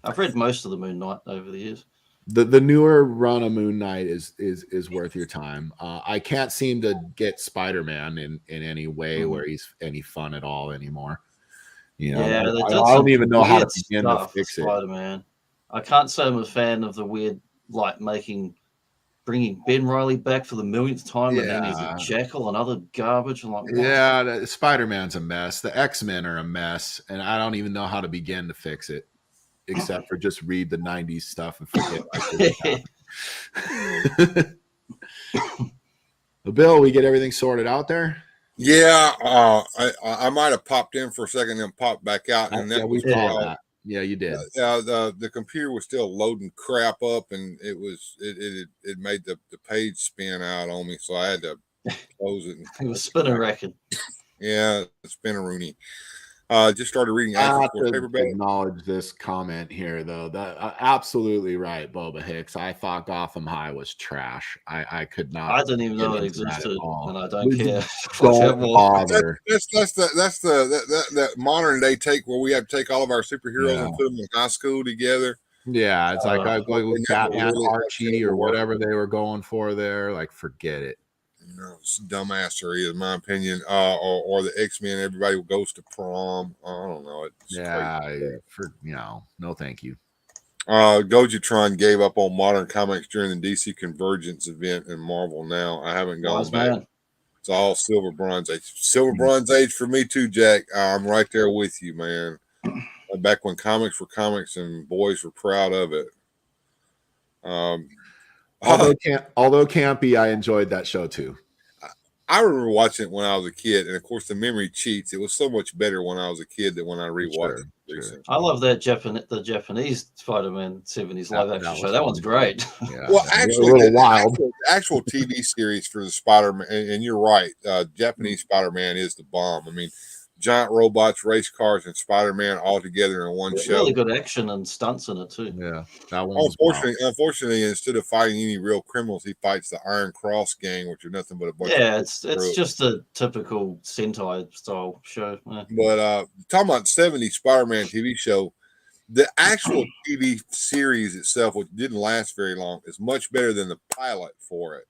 [SPEAKER 1] I've read most of the Moon Knight over the years.
[SPEAKER 4] The newer run of Moon Knight is worth your time. I can't seem to get Spider-Man in any way where he's any fun at all anymore. I don't even know how to begin to fix it.
[SPEAKER 1] Spider-Man. I can't say I'm a fan of the weird bringing Ben Reilly back for the millionth time, and then he's a Jackal and other garbage. I'm like, what?
[SPEAKER 4] Spider-Man's a mess. The X-Men are a mess, and I don't even know how to begin to fix it, except for just read the 90s stuff and forget. Bill, we get everything sorted out there?
[SPEAKER 3] Yeah, I might have popped in for a second and popped back out, and then
[SPEAKER 4] we saw that. Yeah, you did.
[SPEAKER 3] The computer was still loading crap up, and it made the page spin out on me, so I had to close it.
[SPEAKER 1] It was spinning record.
[SPEAKER 3] Yeah, spin-a-rooney. Just started reading.
[SPEAKER 4] I have to acknowledge this comment here, though. That absolutely right, Boba Hicks. I thought Gotham High was trash. I could not.
[SPEAKER 1] I didn't even know it existed, and I don't care.
[SPEAKER 4] Don't bother.
[SPEAKER 3] That's the modern day take where we have to take all of our superheroes and put them in high school together.
[SPEAKER 4] Yeah, it's like I go with Batman, Archie, or whatever they were going for there. Like, forget it.
[SPEAKER 3] It's dumbassery, in my opinion. Or the X-Men, everybody goes to prom. I don't know.
[SPEAKER 4] No, thank you.
[SPEAKER 3] Gojitron gave up on modern comics during the DC Convergence event in Marvel Now. I haven't gone back. Man. It's all Silver Bronze Age. Silver Bronze Age for me too, Jack. I'm right there with you, man. Back when comics were comics and boys were proud of it.
[SPEAKER 4] Although campy, I enjoyed that show too.
[SPEAKER 3] I remember watching it when I was a kid, and of course, the memory cheats. It was so much better when I was a kid than when I rewatched it recently.
[SPEAKER 1] I love that the Japanese Spider-Man 70s live action show. That one's great.
[SPEAKER 3] Yeah. Well, actually, a little wild. Actual TV series for the Spider-Man, and you're right. Japanese Spider-Man is the bomb. I mean, giant robots, race cars, and Spider-Man all together in one show.
[SPEAKER 1] Really good action and stunts in it too.
[SPEAKER 4] Yeah, that one.
[SPEAKER 3] Unfortunately, instead of fighting any real criminals, he fights the Iron Cross gang, which are nothing but a bunch.
[SPEAKER 1] Yeah, it's just a typical Sentai style show. Yeah.
[SPEAKER 3] But talking about '70s Spider-Man TV show, the actual TV series itself, which didn't last very long, is much better than the pilot for it.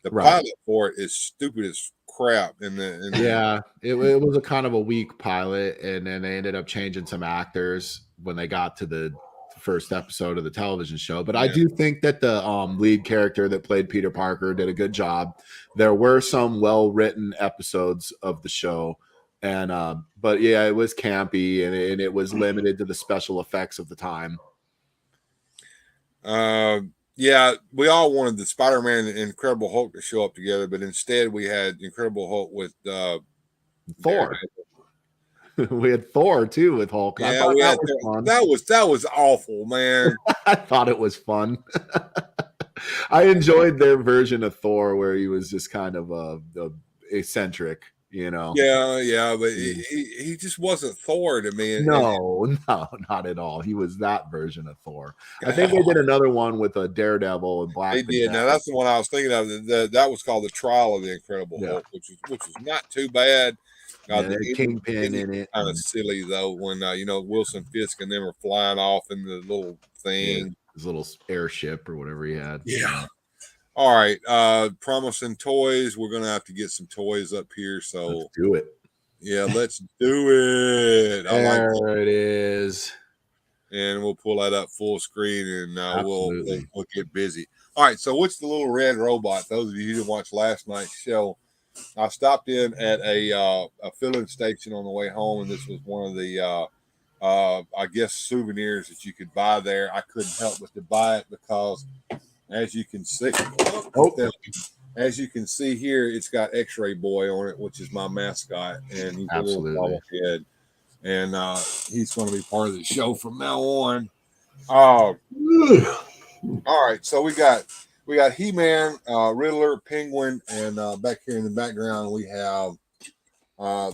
[SPEAKER 3] The pilot for it is stupid as crap.
[SPEAKER 4] It was a kind of a weak pilot, and then they ended up changing some actors when they got to the the first episode of the television show, but I do think that the lead character that played Peter Parker did a good job. There were some well-written episodes of the show, and but yeah, it was campy and it was limited to the special effects of the time.
[SPEAKER 3] Yeah, we all wanted the Spider-Man and Incredible Hulk to show up together, but instead we had Incredible Hulk with
[SPEAKER 4] Thor. We had Thor too with Hulk.
[SPEAKER 3] Yeah, that was awful, man.
[SPEAKER 4] I thought it was fun. I enjoyed their version of Thor where he was just kind of eccentric, you know.
[SPEAKER 3] Yeah, but he just wasn't Thor to me.
[SPEAKER 4] No, not at all. He was that version of Thor. I think they did another one with a Daredevil and Black.
[SPEAKER 3] They did. Now that's the one I was thinking of. That was called The Trial of the Incredible Hulk, which was not too bad.
[SPEAKER 4] The Kingpin in it.
[SPEAKER 3] Kind of silly though when Wilson Fisk and them were flying off in the little thing,
[SPEAKER 4] his little airship or whatever he had.
[SPEAKER 3] Yeah. All right. Promising toys. We're gonna have to get some toys up here. So
[SPEAKER 4] let's do it.
[SPEAKER 3] Yeah, let's do it.
[SPEAKER 4] There it is.
[SPEAKER 3] And we'll pull that up full screen and we'll get busy. All right. So what's the little red robot? Those of you who didn't watch last night's show. I stopped in at a filling station on the way home, and this was one of the, I guess, souvenirs that you could buy there. I couldn't help but to buy it because, as you can see, here, it's got X-Ray Boy on it, which is my mascot, and he's a little bobblehead, and he's going to be part of the show from now on. All right, so we got He-Man, Riddler, Penguin, and back here in the background we have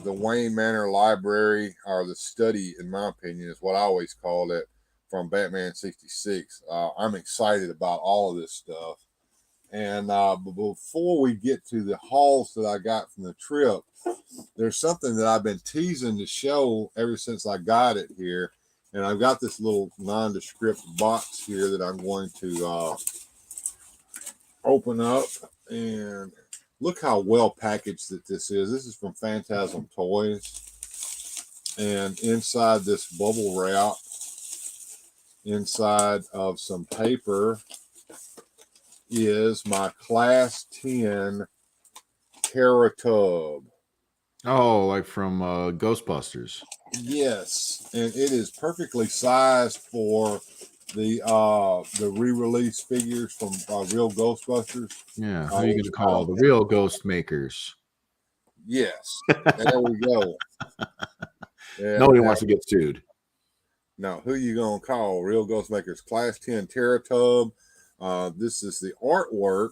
[SPEAKER 3] the Wayne Manor Library, or the study, in my opinion, is what I always called it, from Batman 66. I'm excited about all of this stuff. And before we get to the hauls that I got from the trip, there's something that I've been teasing to show ever since I got it here. And I've got this little nondescript box here that I'm going to open up, and look how well packaged that this is. This is from Phantasm Toys, and inside this bubble wrap, inside of some paper, is my Class 10 Terra Tub.
[SPEAKER 4] Oh, like from Ghostbusters.
[SPEAKER 3] Yes, and it is perfectly sized for the re-release figures from Real Ghostbusters.
[SPEAKER 4] Yeah, who are you going to call the real ghost makers?
[SPEAKER 3] Yes, there we go.
[SPEAKER 4] Yeah, nobody wants to get sued.
[SPEAKER 3] No, who you going to call? Real Ghost Makers Class 10 Terra Tub. This is the artwork.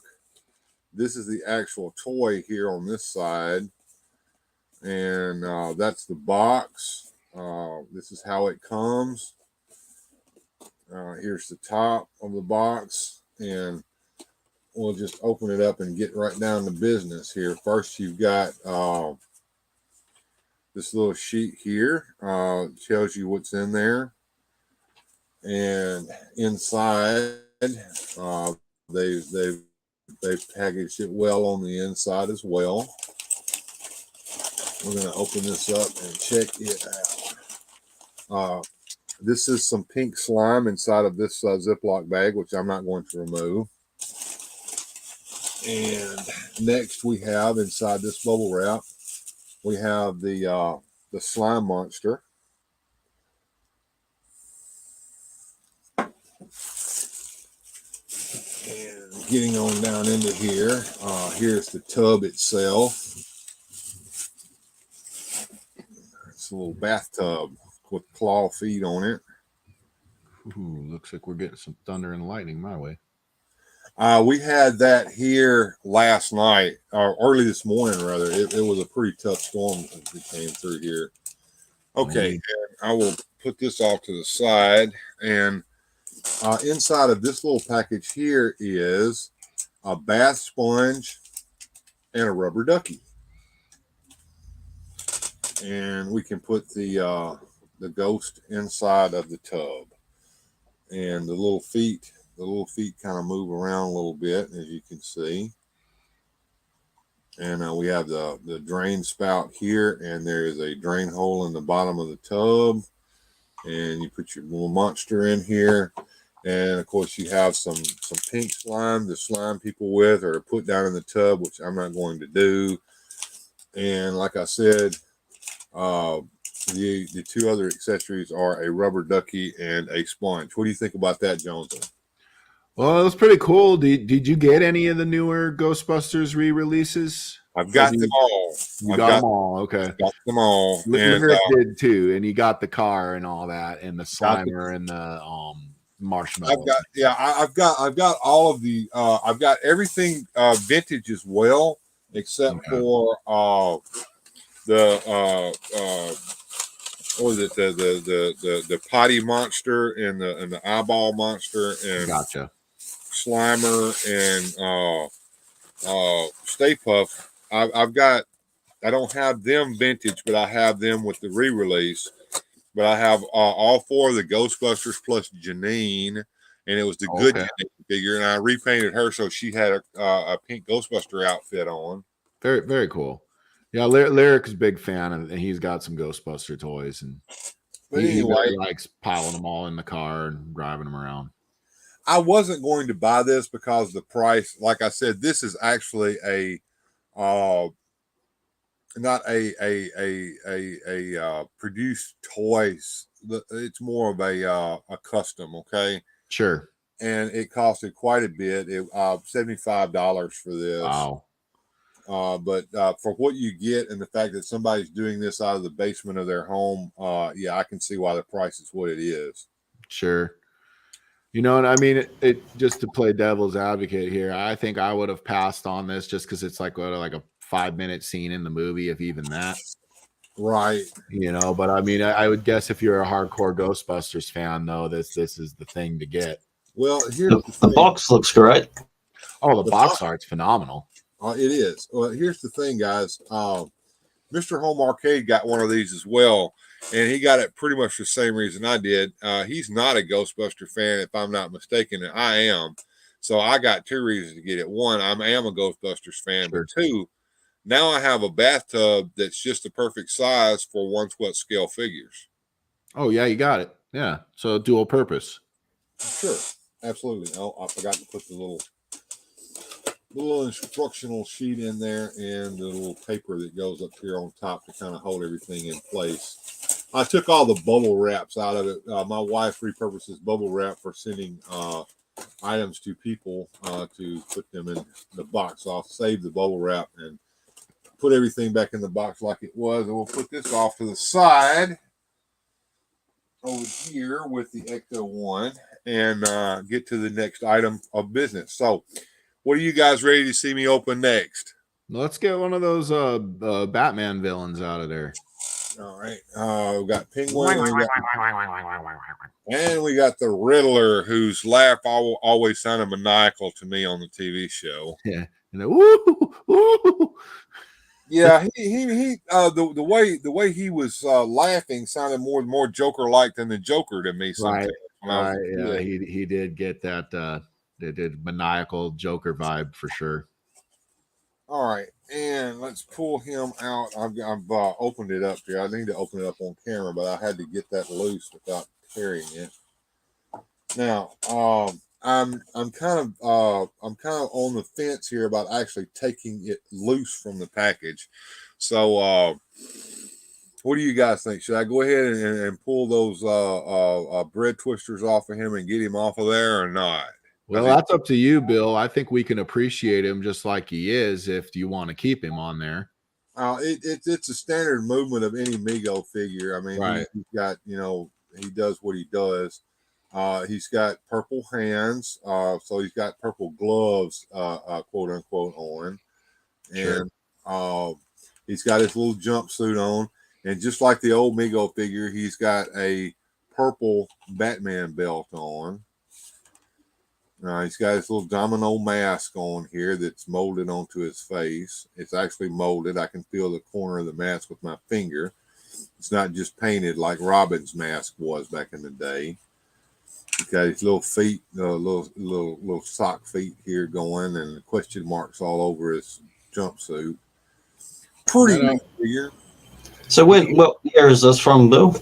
[SPEAKER 3] This is the actual toy here on this side. And that's the box. This is how it comes. Here's the top of the box, and we'll just open it up and get right down to business here. First, you've got this little sheet here. Tells you what's in there, and inside they've packaged it well on the inside as well. We're going to open this up and check it out. This is some pink slime inside of this Ziploc bag, which I'm not going to remove. And next we have inside this bubble wrap, we have the slime monster. And getting on down into here, here's the tub itself. It's a little bathtub with claw feet on it.
[SPEAKER 4] Ooh, looks like we're getting some thunder and lightning my way.
[SPEAKER 3] We had that here last night, or early this morning, rather. It was a pretty tough storm that came through here. Okay, and I will put this off to the side. And inside of this little package here is a bath sponge and a rubber ducky. And we can put the ghost inside of the tub. And the little feet kind of move around a little bit, as you can see. And we have the drain spout here, and there is a drain hole in the bottom of the tub. and you put your little monster in here. And of course, you have some pink slime to slime people with, or put down in the tub, which I'm not going to do. And like I said, the two other accessories are a rubber ducky and a sponge. What do you think about that, Jonathan?
[SPEAKER 4] Well, it was pretty cool. Did you get any of the newer Ghostbusters re-releases?
[SPEAKER 3] I've got them all.
[SPEAKER 4] You got them all. Okay.
[SPEAKER 3] Got them all.
[SPEAKER 4] And Lyric did too, and he got the car and all that, and the Slimer and the marshmallow.
[SPEAKER 3] I've got all of the. I've got everything vintage as well, except for the what was it, the potty monster and the eyeball monster and
[SPEAKER 4] gotcha.
[SPEAKER 3] Slimer and Stay Puft. I've got. I don't have them vintage, but I have them with the re-release. But I have all four of the Ghostbusters plus Janine, and it was the good Janine figure, and I repainted her so she had a pink Ghostbuster outfit on.
[SPEAKER 4] Very, very cool. Yeah, Lyric's a big fan, and he's got some Ghostbuster toys, and he really likes piling them all in the car and driving them around.
[SPEAKER 3] I wasn't going to buy this because the price, like I said, this is actually a not a produced toys. It's more of a custom. Okay,
[SPEAKER 4] sure.
[SPEAKER 3] And it costed quite a bit. $75 for this.
[SPEAKER 4] Wow.
[SPEAKER 3] But for what you get and the fact that somebody's doing this out of the basement of their home, I can see why the price is what it is.
[SPEAKER 4] Sure. You know, and I mean, it just to play devil's advocate here, I think I would have passed on this just because it's like a 5-minute scene in the movie, if even that.
[SPEAKER 3] Right.
[SPEAKER 4] You know, but I mean, I would guess if you're a hardcore Ghostbusters fan, though, this is the thing to get.
[SPEAKER 3] Well, here's
[SPEAKER 1] the box looks great.
[SPEAKER 4] Oh, the box art's phenomenal.
[SPEAKER 3] It is. Well, here's the thing, guys. Mr. Home Arcade got one of these as well, and he got it pretty much the same reason I did. He's not a Ghostbuster fan, if I'm not mistaken, and I am. So I got two reasons to get it. One, I am a Ghostbusters fan, but two, now I have a bathtub that's just the perfect size for 1/12 scale figures.
[SPEAKER 4] Oh, yeah, you got it. Yeah, so dual purpose.
[SPEAKER 3] Sure, absolutely. Oh, I forgot to put the little instructional sheet in there and the little paper that goes up here on top to kind of hold everything in place. I took all the bubble wraps out of it. My wife repurposes bubble wrap for sending items to people to put them in the box. I'll save the bubble wrap and put everything back in the box like it was. And we'll put this off to the side over here with the Ecto-1 and get to the next item of business. So, what are you guys ready to see me open next?
[SPEAKER 4] Let's get one of those Batman villains out of there.
[SPEAKER 3] All right. We got Penguin. And we got the Riddler, whose laugh always sounded maniacal to me on the TV show.
[SPEAKER 4] Yeah. Woo, woo.
[SPEAKER 3] Yeah, the way he was laughing sounded more Joker-like than the Joker to me.
[SPEAKER 4] Right. Yeah, he did get that maniacal Joker vibe for sure.
[SPEAKER 3] All right, and let's pull him out. I've opened it up here. I need to open it up on camera, but I had to get that loose without carrying it. Now, I'm kind of on the fence here about actually taking it loose from the package. So, what do you guys think? Should I go ahead and pull those bread twisters off of him and get him off of there or not?
[SPEAKER 4] Well, that's up to you, Bill. I think we can appreciate him just like he is if you want to keep him on there.
[SPEAKER 3] It's a standard movement of any Mego figure. I mean,
[SPEAKER 4] right.
[SPEAKER 3] He's got, he does what he does. He's got purple hands, so he's got purple gloves, quote unquote, on. And he's got his little jumpsuit on. And just like the old Mego figure, he's got a purple Batman belt on. He's got his little domino mask on here that's molded onto his face. It's actually molded. I can feel the corner of the mask with my finger. It's not just painted like Robin's mask was back in the day. He's got his little feet, little sock feet here going, and question marks all over his jumpsuit. Pretty neat figure.
[SPEAKER 1] So what year is this from, Bill?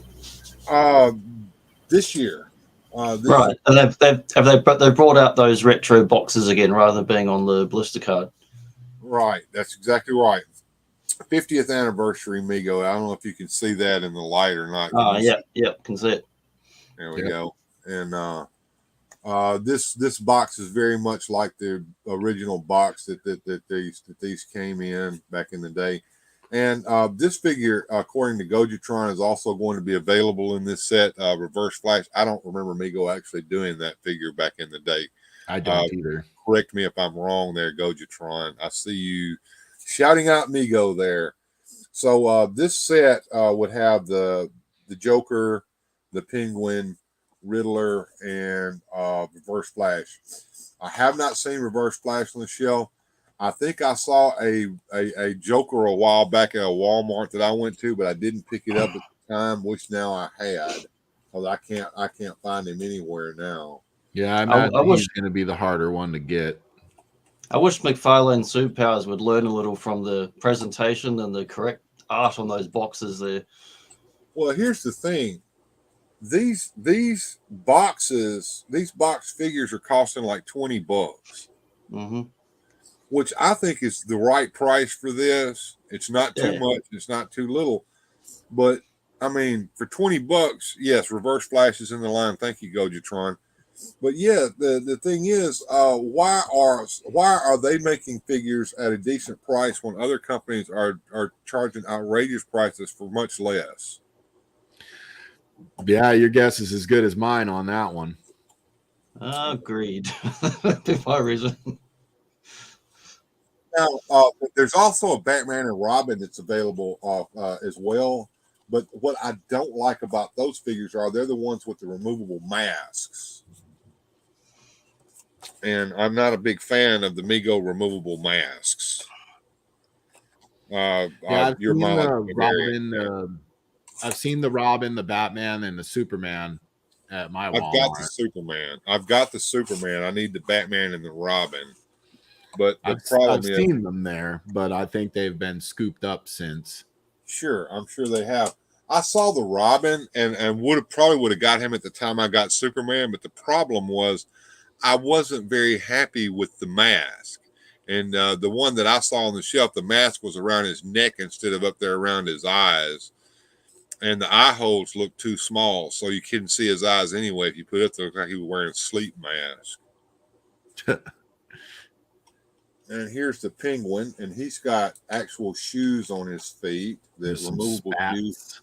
[SPEAKER 3] this year.
[SPEAKER 1] Right, and they've brought out those retro boxes again rather than being on the blister card.
[SPEAKER 3] Right, that's exactly right. 50th anniversary Mego. I don't know if you can see that in the light or not.
[SPEAKER 1] Yeah, can see it.
[SPEAKER 3] There we go. And this box is very much like the original box that these came in back in the day. And this figure, according to Gojitron, is also going to be available in this set. Reverse Flash. I don't remember Mego actually doing that figure back in the day.
[SPEAKER 4] I don't either.
[SPEAKER 3] Correct me if I'm wrong there, Gojitron. I see you shouting out Mego there. So this set would have the Joker, the Penguin, Riddler, and Reverse Flash. I have not seen Reverse Flash on the shelf. I think I saw a Joker a while back at a Walmart that I went to, but I didn't pick it up at the time, which now I had. Because I can't find him anywhere now.
[SPEAKER 4] Yeah, I imagine he's going to be the harder one to get.
[SPEAKER 1] I wish McFarlane Superpowers would learn a little from the presentation and the correct art on those boxes there.
[SPEAKER 3] Well, here's the thing. These box figures are costing like $20, which I think is the right price for this. It's not too much, it's not too little, but I mean, for $20, yes, Reverse Flash is in the line. Thank you, Gojitron. But yeah, the thing is, why are they making figures at a decent price when other companies are charging outrageous prices for much less?
[SPEAKER 4] Yeah, your guess is as good as mine on that one.
[SPEAKER 1] Agreed. My reason.
[SPEAKER 3] Now, there's also a Batman and Robin that's available as well. But what I don't like about those figures are they're the ones with the removable masks. And I'm not a big fan of the Mego removable masks.
[SPEAKER 4] I've seen the Robin, the Batman, and the Superman at my Walmart.
[SPEAKER 3] I've got the Superman. I need the Batman and the Robin. But
[SPEAKER 4] I've seen them there, but I think they've been scooped up since.
[SPEAKER 3] Sure, I'm sure they have. I saw the Robin and probably would have got him at the time I got Superman, but the problem was I wasn't very happy with the mask. And the one that I saw on the shelf, the mask was around his neck instead of up there around his eyes. And the eye holes looked too small, so you couldn't see his eyes anyway. If you put it up there, it looked like he was wearing a sleep mask. And here's the Penguin, and he's got actual shoes on his feet, the removable shoes.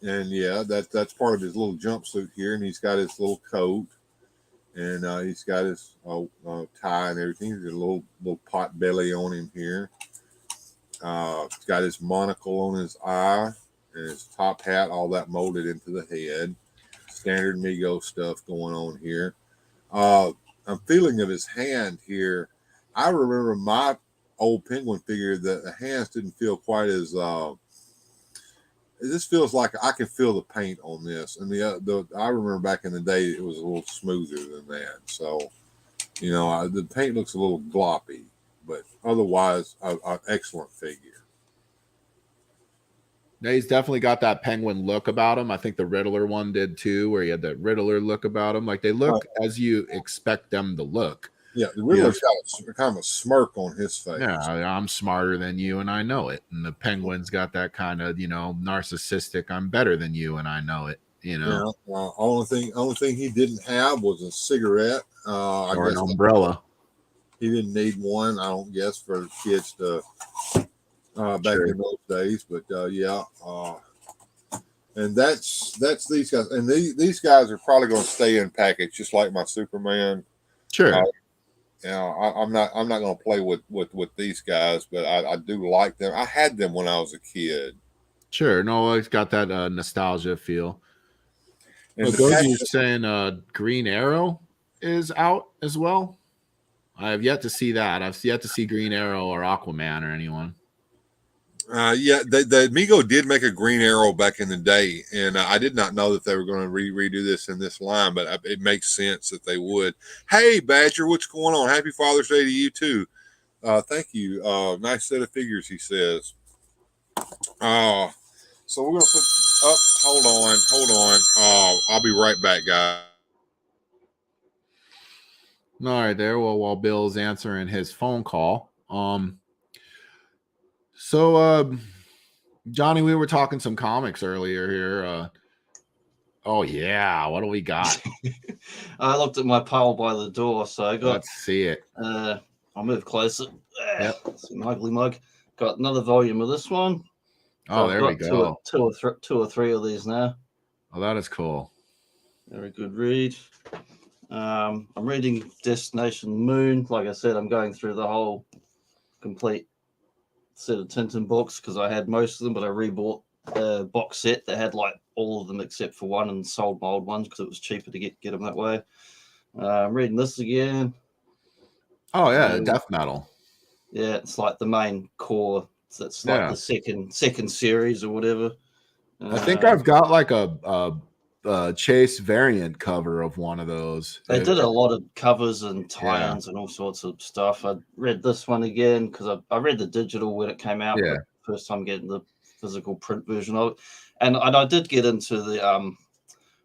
[SPEAKER 3] And yeah, that's part of his little jumpsuit here, and he's got his little coat, and he's got his tie and everything. He's got a little pot belly on him here. He's got his monocle on his eye, and his top hat, all that molded into the head. Standard Mego stuff going on here. I'm feeling of his hand here. I remember my old Penguin figure that the hands didn't feel quite as. This feels like I can feel the paint on this, and I remember back in the day it was a little smoother than that. So, the paint looks a little gloppy, but otherwise, an excellent figure.
[SPEAKER 4] Yeah, he's definitely got that Penguin look about him. I think the Riddler one did too, where he had that Riddler look about him. Like they look as you expect them to look.
[SPEAKER 3] Yeah, the Riddler's got kind of a smirk on his face.
[SPEAKER 4] Yeah, I'm smarter than you, and I know it. And the Penguin's got that kind of, narcissistic. I'm better than you, and I know it.
[SPEAKER 3] Yeah. Only thing he didn't have was a cigarette
[SPEAKER 4] or an umbrella.
[SPEAKER 3] He didn't need one, I don't guess, for kids to back in those days. But and that's these guys, and these guys are probably going to stay in package, just like my Superman.
[SPEAKER 4] Sure.
[SPEAKER 3] I'm not going to play with these guys, but I do like them. I had them when I was a kid.
[SPEAKER 4] Sure. No, it's got that nostalgia feel. And you're saying Green Arrow is out as well? I have yet to see that. I've yet to see Green Arrow or Aquaman or anyone.
[SPEAKER 3] The Mego did make a Green Arrow back in the day, and I did not know that they were going to redo this in this line, but it makes sense that they would. Hey, Badger, what's going on? Happy Father's Day to you, too. Thank you. Nice set of figures, he says. So we're going to put Oh, hold on. I'll be right back, guys.
[SPEAKER 4] All right, there. Well, while Bill's answering his phone call, Johnny, we were talking some comics earlier here. Oh yeah, what do we got?
[SPEAKER 1] I looked at my pile by the door, so I got.
[SPEAKER 4] Let's see it.
[SPEAKER 1] I'll move closer.
[SPEAKER 4] Yep.
[SPEAKER 1] Some ugly mug. Got another volume of this one.
[SPEAKER 4] Oh, there we go.
[SPEAKER 1] Two or three of these now.
[SPEAKER 4] Oh, that is cool.
[SPEAKER 1] Very good read. I'm reading Destination Moon. Like I said, I'm going through the whole complete set of Tintin books because I had most of them, but I rebought a box set that had like all of them except for one and sold my old ones because it was cheaper to get them that way. I'm reading this again.
[SPEAKER 4] Oh yeah, death metal.
[SPEAKER 1] Yeah, it's like the main core. It's like the second series or whatever.
[SPEAKER 4] I think I've got like a Chase variant cover of one of those.
[SPEAKER 1] They did a lot of covers and tie-ins and all sorts of stuff. I read this one again because I read the digital when it came out.
[SPEAKER 4] Yeah.
[SPEAKER 1] First time getting the physical print version of it, and I did get into the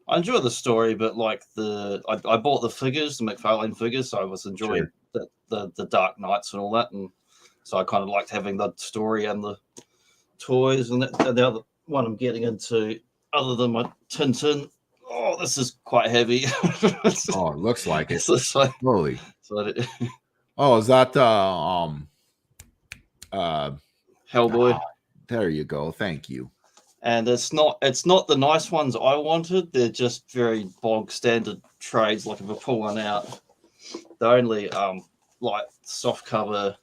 [SPEAKER 1] I enjoy the story, but like I bought the figures, the McFarlane figures, so I was enjoying the Dark Knights and all that, and so I kind of liked having the story and the toys. And the other one I'm getting into, other than my Tintin, oh, this is quite heavy.
[SPEAKER 4] Oh, it looks like it.
[SPEAKER 1] Holy.
[SPEAKER 4] Oh, is that
[SPEAKER 1] Hellboy?
[SPEAKER 4] There you go. Thank you.
[SPEAKER 1] And it's not the nice ones I wanted. They're just very bog standard trades. Like if I pull one out, they're only like soft cover,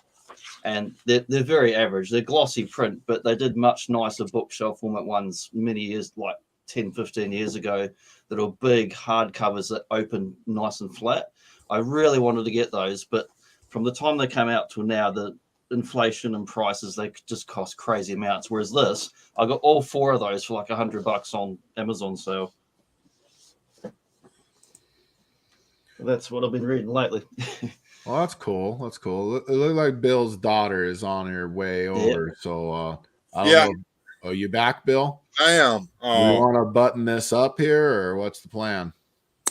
[SPEAKER 1] and they're very average. They're glossy print, but they did much nicer bookshelf format ones many years, like 10, 15 years ago, that are big hard covers that open nice and flat. I really wanted to get those, but from the time they came out till now, the inflation and prices, they just cost crazy amounts. Whereas this, I got all four of those for like $100 on Amazon sale. That's what I've been reading lately.
[SPEAKER 4] Well, that's cool. That's cool. It looks like Bill's daughter is on her way over. Yeah. So I don't know. Are you back, Bill?
[SPEAKER 3] I am.
[SPEAKER 4] Do you want to button this up here, or what's the plan?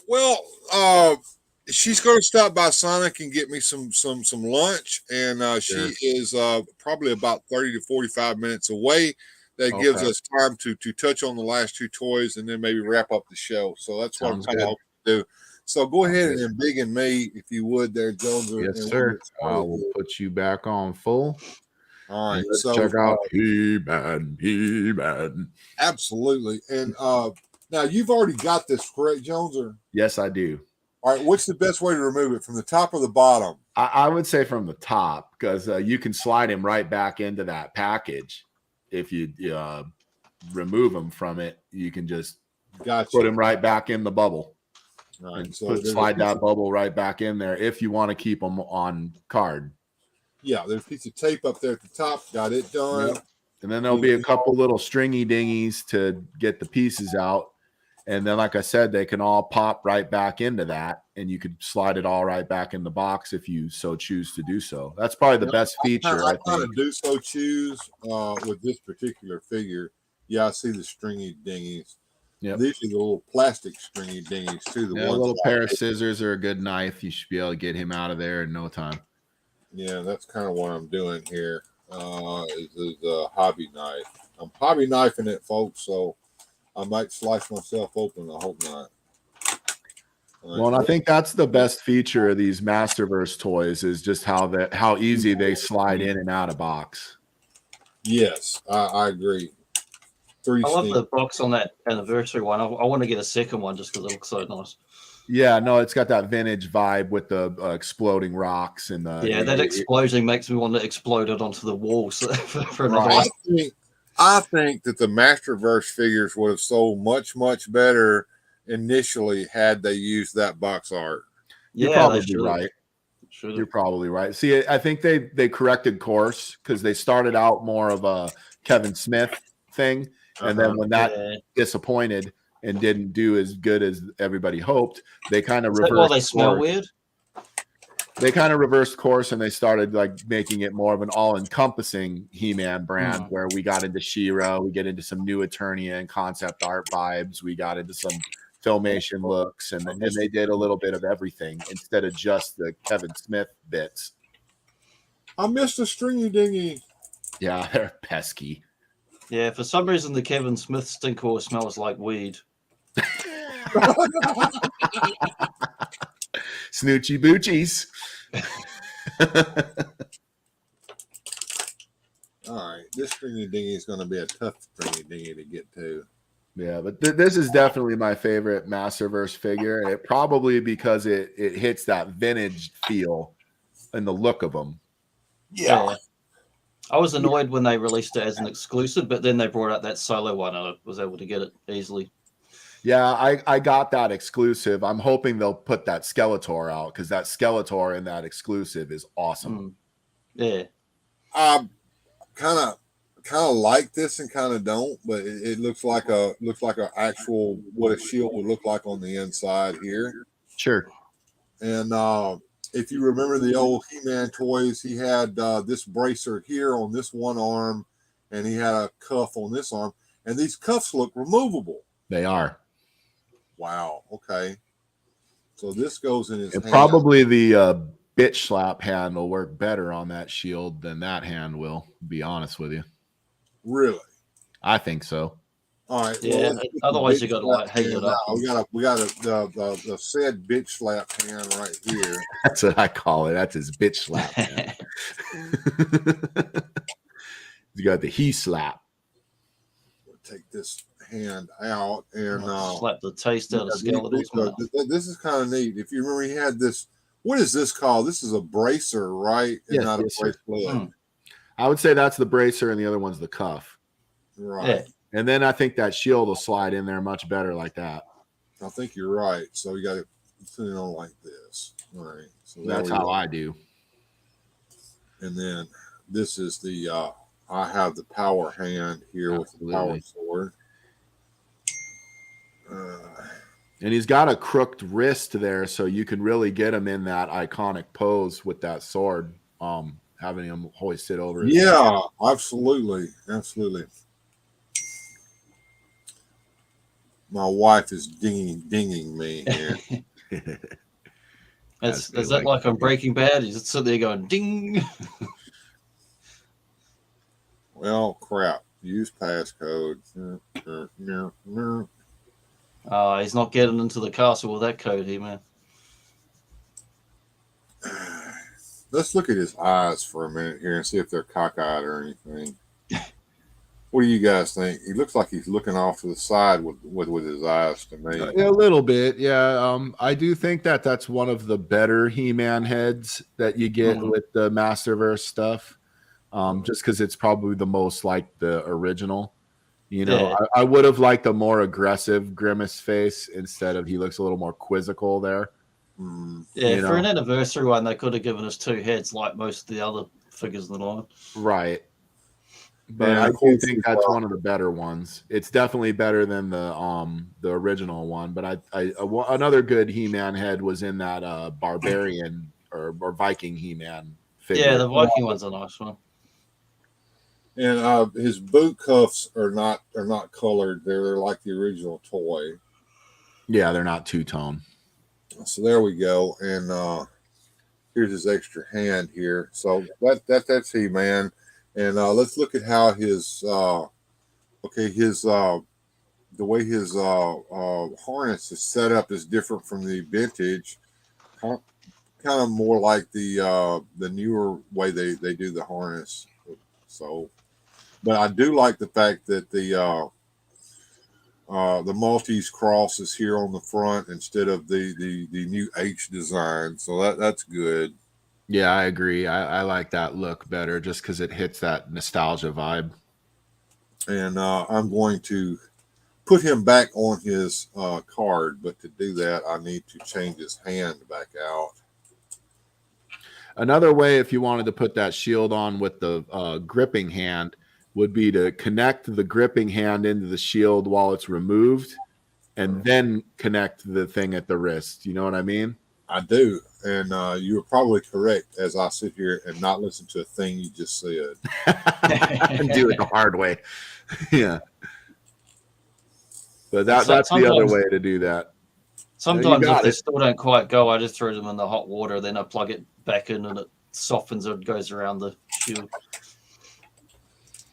[SPEAKER 3] Well, she's going to stop by Sonic and get me some lunch, and she is probably about 30 to 45 minutes away. That gives us time to touch on the last two toys and then maybe wrap up the show. So that's what I'm kind of hoping to do. So go ahead and begin me, if you would, there, Jones.
[SPEAKER 4] Yes, sir. I will put you back on full.
[SPEAKER 3] All right.
[SPEAKER 4] Let's check out He-Man.
[SPEAKER 3] Absolutely. And now you've already got this, correct, Jones? Or?
[SPEAKER 4] Yes, I do.
[SPEAKER 3] All right. What's the best way to remove it, from the top or the bottom?
[SPEAKER 4] I would say from the top, because you can slide him right back into that package. If you remove him from it, you can just put him right back in the bubble.
[SPEAKER 3] All right,
[SPEAKER 4] so slide that bubble right back in there if you want to keep them on card.
[SPEAKER 3] Yeah, there's a piece of tape up there at the top. Got it done. Yep.
[SPEAKER 4] And then there'll be a couple little stringy dingies to get the pieces out. And then, like I said, they can all pop right back into that, and you could slide it all right back in the box if you so choose to do so. That's probably the best feature.
[SPEAKER 3] I kind of do so choose with this particular figure. Yeah, I see the stringy dingies.
[SPEAKER 4] Yep.
[SPEAKER 3] These are the little plastic stringy dingies too. The ones
[SPEAKER 4] a little pair of scissors or a good knife. You should be able to get him out of there in no time.
[SPEAKER 3] Yeah, that's kind of what I'm doing here. Is a hobby knife. I'm hobby knifing it, folks. So I might slice myself open. I hope not.
[SPEAKER 4] Well, and I think that's the best feature of these Masterverse toys is just how easy they slide in and out of box.
[SPEAKER 3] Yes, I agree.
[SPEAKER 1] I love the box on that anniversary one. I want to get a second one just because it looks so nice.
[SPEAKER 4] Yeah, no, it's got that vintage vibe with the exploding rocks and the
[SPEAKER 1] that explosion makes me want to explode it onto the walls for another
[SPEAKER 3] one. I think that the Masterverse figures would have sold much better initially had they used that box art.
[SPEAKER 4] You're probably right. You're probably right. See, I think they corrected course because they started out more of a Kevin Smith thing. And then when that disappointed and didn't do as good as everybody hoped, they kind of reversed.
[SPEAKER 1] Well, they smell weird.
[SPEAKER 4] they kind of reversed course and they started like making it more of an all-encompassing He-Man brand where we got into She-Ra, we get into some new Eternia and concept art vibes, we got into some filmation looks, and they did a little bit of everything instead of just the Kevin Smith bits.
[SPEAKER 3] I missed a stringy dingy.
[SPEAKER 4] Yeah, they're pesky.
[SPEAKER 1] Yeah, for some reason the Kevin Smith Stinkor smells like weed.
[SPEAKER 4] Snoochie boochies.
[SPEAKER 3] All right, this stringy dingy is going to be a tough stringy dingy to get to.
[SPEAKER 4] Yeah, but this is definitely my favorite Masterverse figure. It probably because it hits that vintage feel and the look of them.
[SPEAKER 1] Yeah. I was annoyed when they released it as an exclusive, but then they brought out that solo one and I was able to get it easily.
[SPEAKER 4] Yeah, I got that exclusive. I'm hoping they'll put that Skeletor out because that Skeletor in that exclusive is awesome.
[SPEAKER 1] Yeah.
[SPEAKER 3] Kind of like this and kind of don't, but it looks like a actual what a shield would look like on the inside here.
[SPEAKER 4] Sure.
[SPEAKER 3] And if you remember the old He-Man toys, he had this bracer here on this one arm, and he had a cuff on this arm, and these cuffs look removable.
[SPEAKER 4] They are.
[SPEAKER 3] Wow. Okay. So this goes in his hand.
[SPEAKER 4] Probably the bitch slap hand will work better on that shield than that hand will, to be honest with you.
[SPEAKER 3] Really?
[SPEAKER 4] I think so.
[SPEAKER 3] All right.
[SPEAKER 1] Yeah.
[SPEAKER 3] Well,
[SPEAKER 1] otherwise, you got to like hang it up.
[SPEAKER 3] We got the said bitch slap hand right here.
[SPEAKER 4] That's what I call it. That's his bitch slap hand. You got the he slap.
[SPEAKER 3] We'll take this hand out and
[SPEAKER 1] slap the taste out of Skeletor's mouth.
[SPEAKER 3] This is kind of neat. If you remember, he had this. What is this called? This is a bracer, right? And
[SPEAKER 4] yes,
[SPEAKER 3] not
[SPEAKER 4] yes,
[SPEAKER 3] a bracelet.
[SPEAKER 4] I would say that's the bracer, and the other one's the cuff.
[SPEAKER 3] Right.
[SPEAKER 1] Yeah.
[SPEAKER 4] And then I think that shield will slide in there much better like that.
[SPEAKER 3] I think you're right. So you got to put it on like this. All right. So
[SPEAKER 4] that's how I do.
[SPEAKER 3] And then this is the I have the power hand here. Absolutely. With the power sword.
[SPEAKER 4] And he's got a crooked wrist there, so you can really get him in that iconic pose with that sword. Having him hoisted over.
[SPEAKER 3] Yeah, absolutely. My wife is dinging me here.
[SPEAKER 1] Is that like on Breaking Bad? You just sit there going ding.
[SPEAKER 3] Well, crap. Use passcode.
[SPEAKER 1] He's not getting into the castle with that code here, man.
[SPEAKER 3] Let's look at his eyes for a minute here and see if they're cockeyed or anything. What do you guys think? He looks like he's looking off to the side with his eyes to me.
[SPEAKER 4] A little bit, yeah. I do think that's one of the better He-Man heads that you get with the Masterverse stuff. Just because it's probably the most like the original. You know, yeah. I would have liked a more aggressive Grimace face instead of he looks a little more quizzical there.
[SPEAKER 1] Yeah, for an anniversary one, they could have given us two heads like most of the other figures in the line.
[SPEAKER 4] Right. But yeah, I do think that's one of the better ones. It's definitely better than the original one. But another good He-Man head was in that Barbarian or Viking He-Man figure.
[SPEAKER 1] Yeah, the Viking one's a nice one.
[SPEAKER 3] And his boot cuffs are not colored. They're like the original toy.
[SPEAKER 4] Yeah, they're not two-tone.
[SPEAKER 3] So there we go. And here's his extra hand here. So that's He-Man. And let's look at how his the way his harness is set up is different from the vintage. Kind of more like the newer way they do the harness. So, but I do like the fact that the Maltese cross is here on the front instead of the new H design. So that's good.
[SPEAKER 4] Yeah, I agree. I like that look better just because it hits that nostalgia vibe.
[SPEAKER 3] And I'm going to put him back on his card, but to do that, I need to change his hand back out.
[SPEAKER 4] Another way, if you wanted to put that shield on with the gripping hand, would be to connect the gripping hand into the shield while it's removed and then connect the thing at the wrist. You know what I mean?
[SPEAKER 3] I do, and you were probably correct as I sit here and not listen to a thing you just said.
[SPEAKER 4] And do it the hard way. Yeah. But that's the other way to do that.
[SPEAKER 1] Sometimes if they still don't quite go, I just throw them in the hot water, then I plug it back in and it softens it, goes around the shield.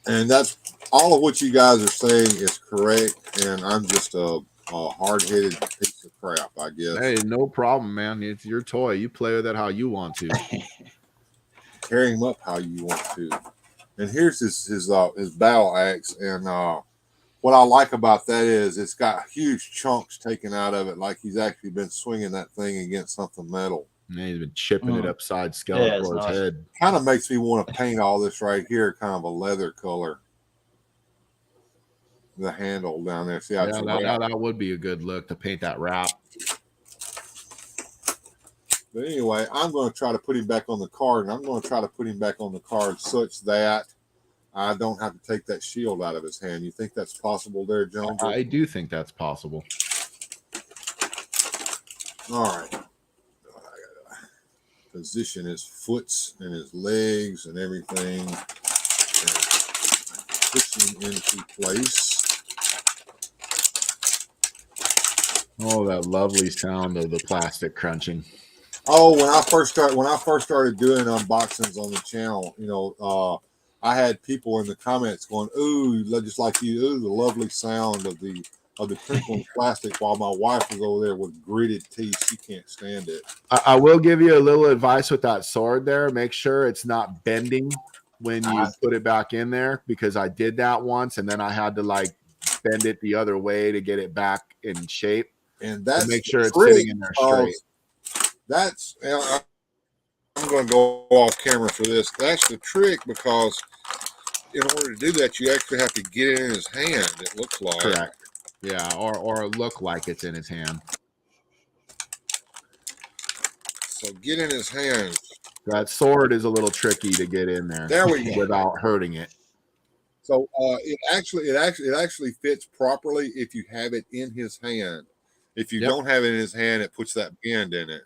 [SPEAKER 3] And that's all of what you guys are saying is correct, and I'm just a hard-headed piece of crap, I guess.
[SPEAKER 4] Hey, no problem, man. It's your toy. You play with it how you want to.
[SPEAKER 3] Carry him up how you want to. And here's his battle axe, and what I like about that is it's got huge chunks taken out of it, like he's actually been swinging that thing against something metal.
[SPEAKER 4] And he's been chipping it upside Skeletor's head.
[SPEAKER 3] Kind of makes me want to paint all this right here, kind of a leather color. The handle down there. See how
[SPEAKER 4] that would be a good look to paint that wrap.
[SPEAKER 3] But anyway, I'm going to try to put him back on the card, and I'm going to try to put him back on the card such that I don't have to take that shield out of his hand. You think that's possible there, Jones?
[SPEAKER 4] I do think that's possible.
[SPEAKER 3] All right. Position his foots and his legs and everything. And push him into place.
[SPEAKER 4] Oh, that lovely sound of the plastic crunching.
[SPEAKER 3] Oh, when I first started doing unboxings on the channel, I had people in the comments going, "Ooh, just like you, ooh, the lovely sound of the crinkling plastic," while my wife was over there with gritted teeth. She can't stand it.
[SPEAKER 4] I will give you a little advice with that sword there. Make sure it's not bending when you put it back in there, because I did that once and then I had to like bend it the other way to get it back in shape.
[SPEAKER 3] And that's
[SPEAKER 4] make sure it's sitting in there straight.
[SPEAKER 3] That's I'm going to go off camera for this. That's the trick, because in order to do that, you actually have to get it in his hand. It looks like.
[SPEAKER 4] Correct. Yeah, or look like it's in his hand.
[SPEAKER 3] So get in his hand.
[SPEAKER 4] That sword is a little tricky to get in there.
[SPEAKER 3] There we go.
[SPEAKER 4] Without hurting it.
[SPEAKER 3] So it actually fits properly if you have it in his hand. If you don't have it in his hand, it puts that bend in it.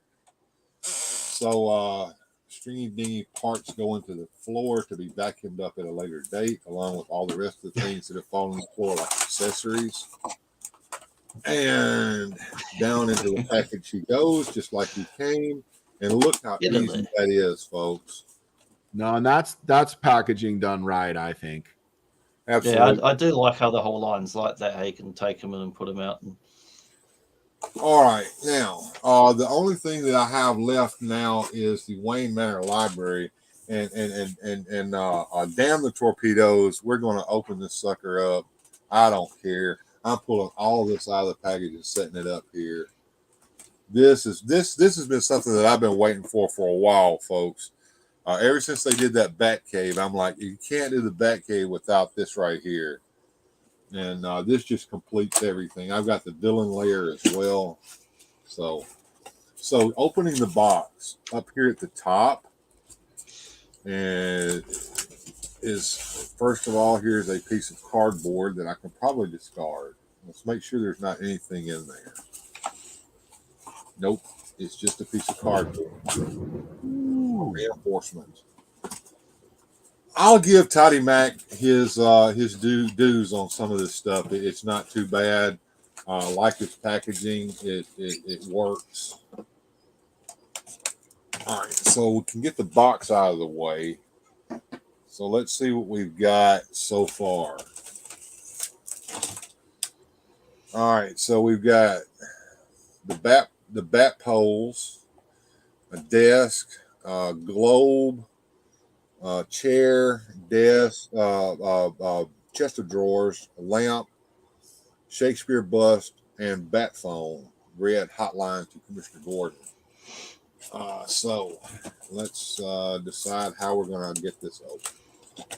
[SPEAKER 3] So stringy dingy parts go into the floor to be vacuumed up at a later date, along with all the rest of the things that have fallen on the floor, like accessories. And down into the package he goes, just like he came. And look how easy that is, folks.
[SPEAKER 4] No, and that's packaging done right, I think.
[SPEAKER 1] Absolutely. Yeah, I do like how the whole line's like that. How you can take them in and put them out.
[SPEAKER 3] All right, now the only thing that I have left now is the Wayne Manor Library, and damn the torpedoes. We're going to open this sucker up. I don't care. I'm pulling all this out of the package and setting it up here. This has been something that I've been waiting for a while, folks. Ever since they did that Batcave, I'm like, you can't do the Batcave without this right here. And this just completes everything. I've got the Dylan layer as well. So opening the box up here at the top, and is first of all, here's a piece of cardboard that I can probably discard. Let's make sure there's not anything in there. Nope, it's just a piece of cardboard. Reinforcement. I'll give Toddy Mac his dues on some of this stuff. It's not too bad. Like its packaging, it works. All right, so we can get the box out of the way. So let's see what we've got so far. All right, so we've got the bat poles, a desk, globe, chair, desk, chest of drawers, a lamp, Shakespeare bust, and bat phone. Red hotline to Commissioner Gordon. So let's decide how we're going to get this open.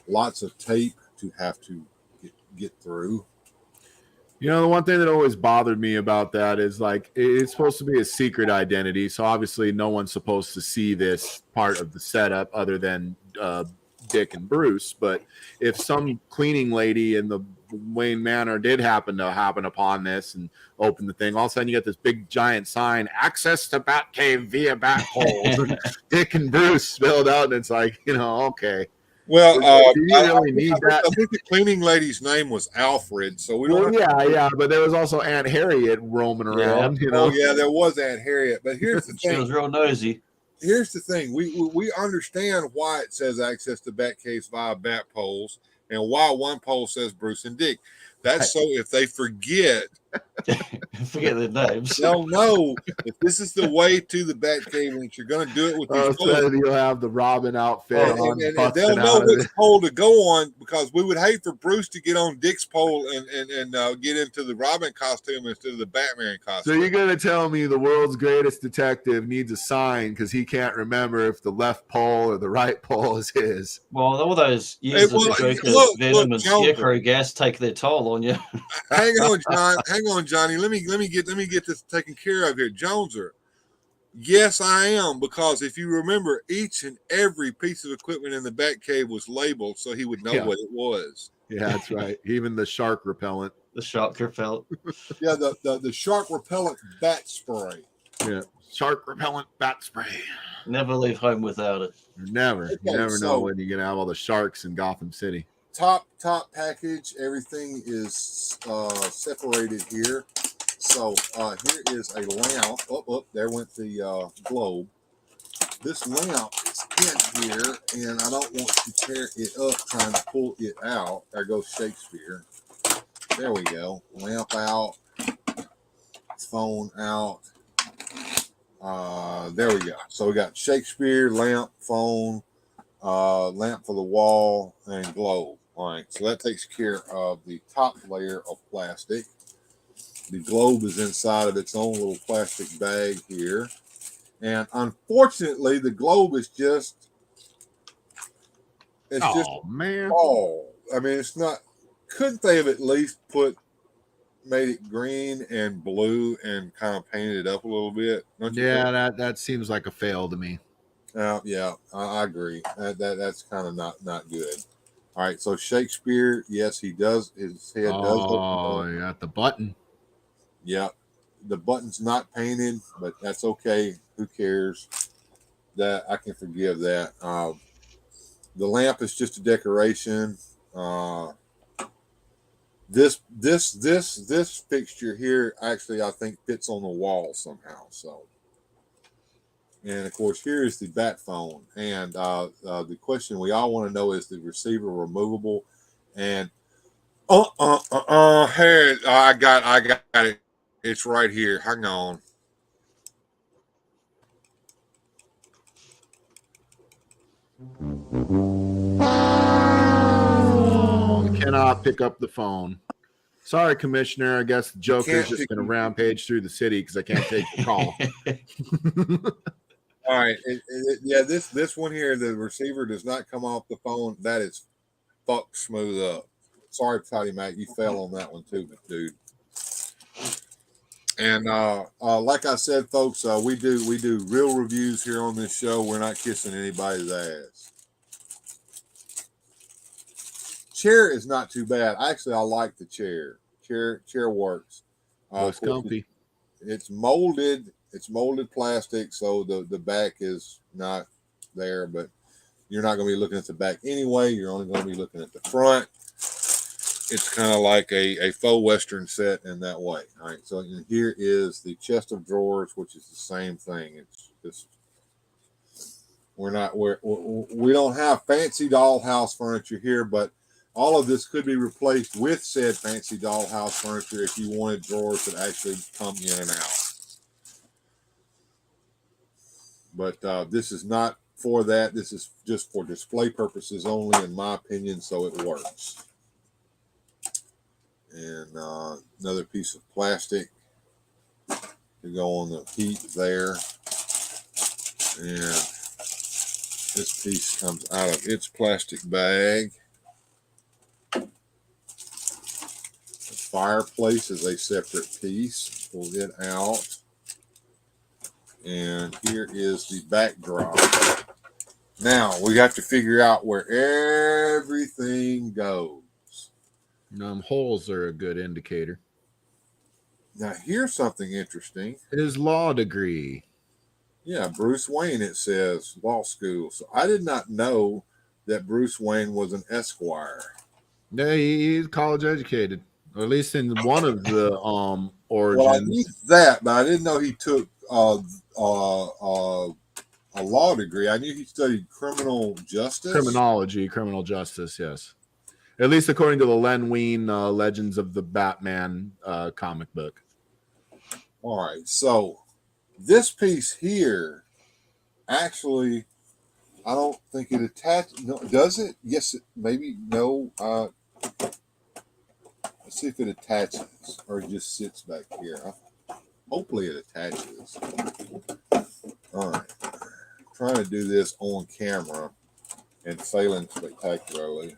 [SPEAKER 3] Lots of tape to have to get through.
[SPEAKER 4] You know, the one thing that always bothered me about that is like it's supposed to be a secret identity. So obviously no one's supposed to see this part of the setup other than Dick and Bruce. But if some cleaning lady in the Wayne Manor did happen upon this and open the thing, all of a sudden you get this big giant sign, access to Batcave via bat poles, and Dick and Bruce spelled out, and it's like, okay.
[SPEAKER 3] Well,
[SPEAKER 4] do you really need that?
[SPEAKER 3] I think the cleaning lady's name was Alfred, so we don't.
[SPEAKER 4] Yeah, but there was also Aunt Harriet roaming around.
[SPEAKER 3] Oh yeah, there was Aunt Harriet. But here's the thing:
[SPEAKER 1] she was real nosy.
[SPEAKER 3] Here's the thing: we understand why it says access to bat caves via bat poles, and why one pole says Bruce and Dick. That's so if they forget
[SPEAKER 1] their names,
[SPEAKER 3] they'll know if this is the way to the bat cave, and you're going to do it with these poles.
[SPEAKER 4] You'll have the Robin outfit on,
[SPEAKER 3] and they'll know which pole to go on, because we would hate for Bruce to get on Dick's pole and get into the Robin costume instead of the Batman costume.
[SPEAKER 4] So you're going to tell me the world's greatest detective needs a sign because he can't remember if the left pole or the right pole is his?
[SPEAKER 1] Well, all those years of venom and scarecrow gas take their toll on you.
[SPEAKER 3] Hang on, John. Hang on, Johnny. Let me get this taken care of here. Joneser. Yes, I am, because if you remember, each and every piece of equipment in the Batcave was labeled so he would know what it was.
[SPEAKER 4] Yeah, that's right. Even the shark repellent.
[SPEAKER 1] The shark repellent.
[SPEAKER 3] Yeah, the shark repellent bat spray.
[SPEAKER 4] Yeah, shark repellent bat spray.
[SPEAKER 1] Never leave home without it.
[SPEAKER 4] Never. Okay, you never know when you're going to have all the sharks in Gotham City.
[SPEAKER 3] Top package. Everything is separated here. So here is a lamp. Oh, there went the globe. This lamp is in here, and I don't want to tear it up trying to pull it out. There goes Shakespeare. There we go. Lamp out. Phone out. There we go. So we got Shakespeare, lamp, phone, lamp for the wall, and globe. All right, so that takes care of the top layer of plastic. The globe is inside of its own little plastic bag here. And unfortunately, the globe is just
[SPEAKER 4] man.
[SPEAKER 3] Oh, I mean, it's not. Couldn't they have at least made it green and blue and kind of painted it up a little bit?
[SPEAKER 4] Yeah, that seems like a fail to me.
[SPEAKER 3] Yeah, I agree. That's kind of not good. All right, so Shakespeare, yes, he does. His head does.
[SPEAKER 4] Oh, yeah, the button.
[SPEAKER 3] Yeah, the button's not painted, but that's okay. Who cares? That I can forgive that. The lamp is just a decoration. This fixture here actually, I think, fits on the wall somehow. So, and of course, here is the bat phone. And the question we all want to know is the receiver removable? And here, I got it. It's right here. Hang on.
[SPEAKER 4] Cannot pick up the phone. Sorry, Commissioner. I guess the Joker's just going to rampage through the city because I can't take the call.
[SPEAKER 3] All right. This one here, the receiver does not come off the phone. That is fucked smooth up. Sorry, Patty Mac, you fell on that one too, dude. And like I said, folks, we do real reviews here on this show. We're not kissing anybody's ass. Chair is not too bad. Actually, I like the chair. Chair works.
[SPEAKER 4] Looks comfy.
[SPEAKER 3] It's molded. It's molded plastic, so the back is not there. But you're not going to be looking at the back anyway. You're only going to be looking at the front. It's kind of like a faux Western set in that way. All right. So here is the chest of drawers, which is the same thing. It's just we don't have fancy dollhouse furniture here, but all of this could be replaced with said fancy dollhouse furniture if you wanted drawers that actually come in and out. But this is not for that. This is just for display purposes only, in my opinion, so it works. And another piece of plastic to go on the heat there. And this piece comes out of its plastic bag. The fireplace is a separate piece. Pull it out. And here is the backdrop. Now we have to figure out where everything goes.
[SPEAKER 4] Holes are a good indicator.
[SPEAKER 3] Now, here's something interesting.
[SPEAKER 4] His law degree.
[SPEAKER 3] Yeah, Bruce Wayne, it says law school. So I did not know that Bruce Wayne was an Esquire.
[SPEAKER 4] Yeah, he's college educated, or at least in one of the origins.
[SPEAKER 3] Well, I knew that, but I didn't know he took a law degree. I knew he studied criminal justice.
[SPEAKER 4] Criminal justice, yes. At least according to the Len Wein Legends of the Batman comic book.
[SPEAKER 3] All right, so this piece here, actually, I don't think it attaches. No, does it? Yes, it maybe. No. Let's see if it attaches or it just sits back here. Hopefully it attaches. All right. Trying to do this on camera and failing spectacularly.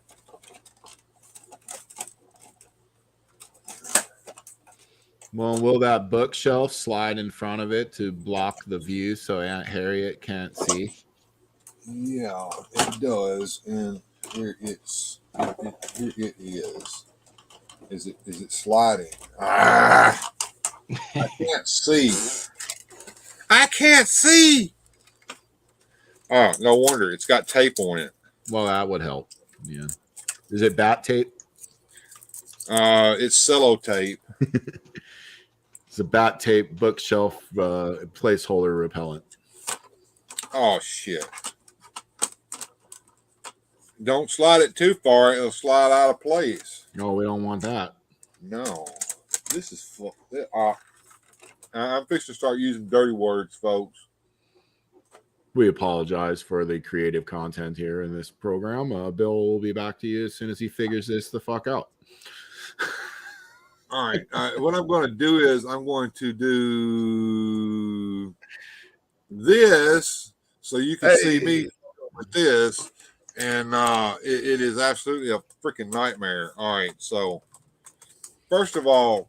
[SPEAKER 4] Well, will that bookshelf slide in front of it to block the view so Aunt Harriet can't see?
[SPEAKER 3] Yeah, it does. And here here it is. Is it sliding? Ah! I can't see. I can't see. Oh, no wonder. It's got tape on it.
[SPEAKER 4] Well, that would help. Yeah. Is it bat tape?
[SPEAKER 3] It's cello tape.
[SPEAKER 4] It's a bat tape bookshelf placeholder repellent.
[SPEAKER 3] Oh, shit. Don't slide it too far. It'll slide out of place.
[SPEAKER 4] No, we don't want that.
[SPEAKER 3] No. This is full. I'm fixing to start using dirty words, folks.
[SPEAKER 4] We apologize for the creative content here in this program. Bill will be back to you as soon as he figures this the fuck out.
[SPEAKER 3] All right. What I'm going to do is I'm going to do this so you can see me with this. And it is absolutely a freaking nightmare. All right. So, first of all,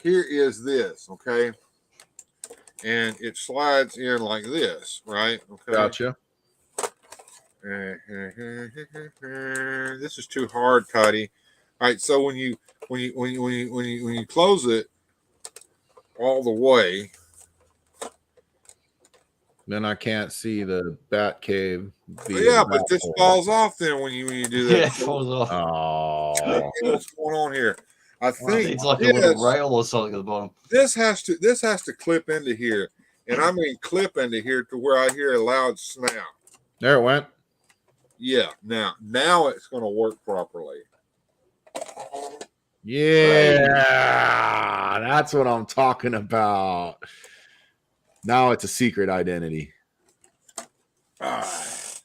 [SPEAKER 3] here is this, okay? And it slides in like this, right? Okay.
[SPEAKER 4] Gotcha.
[SPEAKER 3] This is too hard, Cuddy. All right, so when you close it all the way,
[SPEAKER 4] then I can't see the bat cave.
[SPEAKER 3] Yeah, but this falls off then when you do that.
[SPEAKER 1] Yeah, it falls off.
[SPEAKER 4] Oh,
[SPEAKER 3] what's going on here? I think
[SPEAKER 1] it's like a little rail or something at the bottom.
[SPEAKER 3] This has to clip into here, and I mean clip into here to where I hear a loud snap.
[SPEAKER 4] There it went.
[SPEAKER 3] Yeah, now it's going to work properly.
[SPEAKER 4] Yeah, that's what I'm talking about. Now it's a secret identity.
[SPEAKER 3] All right.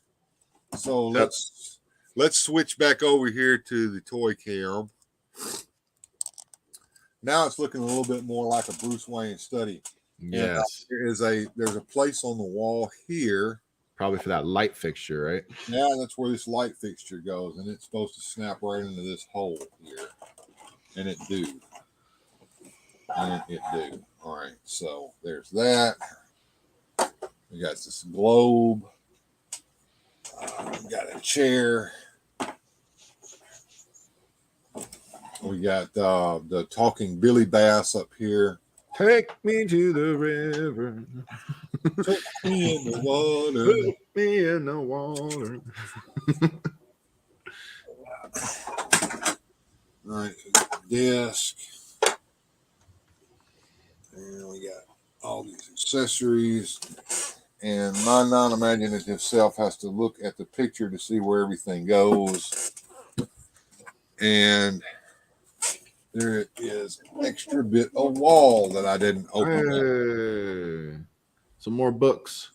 [SPEAKER 3] So let's switch back over here to the toy cam. Now it's looking a little bit more like a Bruce Wayne study.
[SPEAKER 4] Yes.
[SPEAKER 3] There's a place on the wall here.
[SPEAKER 4] Probably for that light fixture, right?
[SPEAKER 3] Yeah, that's where this light fixture goes, and it's supposed to snap right into this hole here. And it do. All right, so there's that. We got this globe. We got a chair. We got the talking Billy Bass up here.
[SPEAKER 4] Take me to the river.
[SPEAKER 3] Take me in the water.
[SPEAKER 4] Put me in the water.
[SPEAKER 3] All right, desk. And we got all these accessories. And my non-imaginative self has to look at the picture to see where everything goes. And there is an extra bit of wall that I didn't open up.
[SPEAKER 4] Some more books.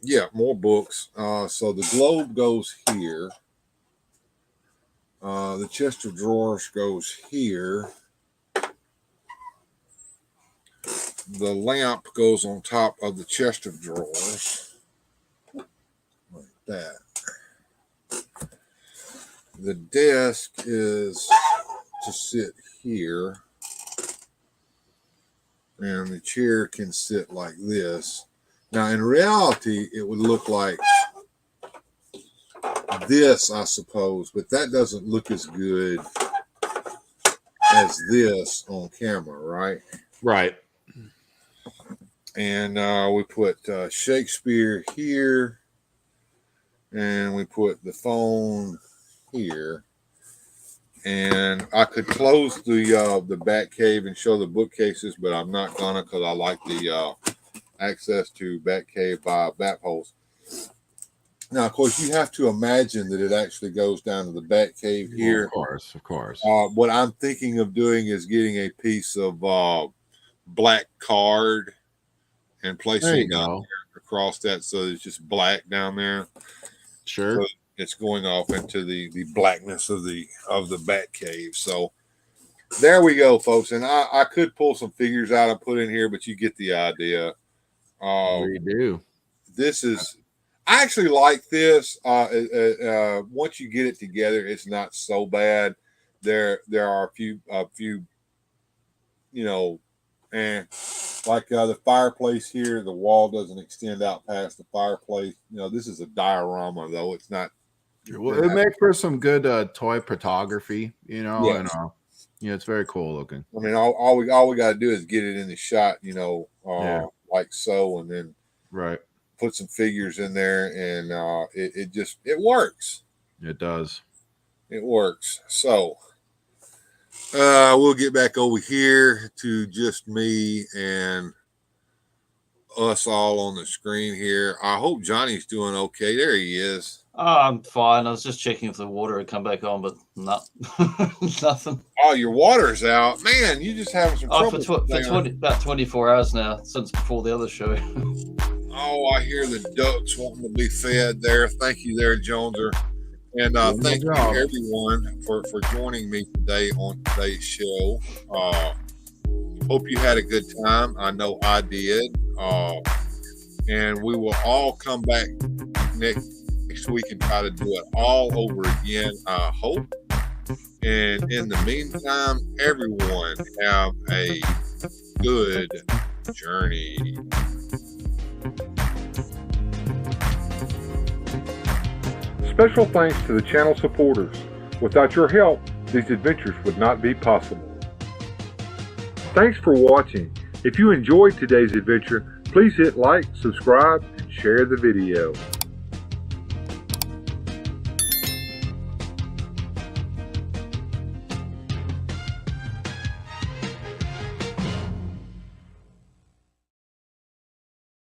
[SPEAKER 3] Yeah, more books. So the globe goes here. The chest of drawers goes here. The lamp goes on top of the chest of drawers. Like that. The desk is to sit here. And the chair can sit like this. Now, in reality, it would look like this, I suppose, but that doesn't look as good as this on camera, right?
[SPEAKER 4] Right.
[SPEAKER 3] And we put Shakespeare here, and we put the phone here. And I could close the back cave and show the bookcases, but I'm not gonna, because I like the access to back cave by bat holes. Now, of course, you have to imagine that it actually goes down to the bat cave here.
[SPEAKER 4] Well, of course.
[SPEAKER 3] What I'm thinking of doing is getting a piece of black card and placing it across that, so it's just black down there.
[SPEAKER 4] Sure.
[SPEAKER 3] So it's going off into the blackness of the bat cave. So there we go, folks. And I could pull some figures out and put in here, but you get the idea.
[SPEAKER 4] We do.
[SPEAKER 3] This is, I actually like this. Once you get it together, it's not so bad. There are a few, you know, like the fireplace here. The wall doesn't extend out past the fireplace. You know, this is a diorama, though. It's not.
[SPEAKER 4] Well, it makes for some good toy photography, you know,
[SPEAKER 3] yes.
[SPEAKER 4] And yeah, it's very cool looking.
[SPEAKER 3] I mean, all we got to do is get it in the shot, you know, like so, and then put some figures in there, and it works.
[SPEAKER 4] It does.
[SPEAKER 3] It works. So we'll get back over here to just me and us all on the screen here. I hope Johnny's doing okay. There he is.
[SPEAKER 1] I'm fine. I was just checking if the water had come back on, but nothing.
[SPEAKER 3] Oh, your water's out, man. You just having some trouble.
[SPEAKER 1] For about 24 hours now, since before the other show.
[SPEAKER 3] Oh, I hear the ducks wanting to be fed there. Thank you there, Joneser. And thank you everyone for joining me today on today's show. Hope you had a good time. I know I did. And we will all come back next week and try to do it all over again, I hope. And in the meantime, everyone have a good journey.
[SPEAKER 5] Special thanks to the channel supporters. Without your help, these adventures would not be possible. Thanks for watching. If you enjoyed today's adventure, please hit like, subscribe, and share the video.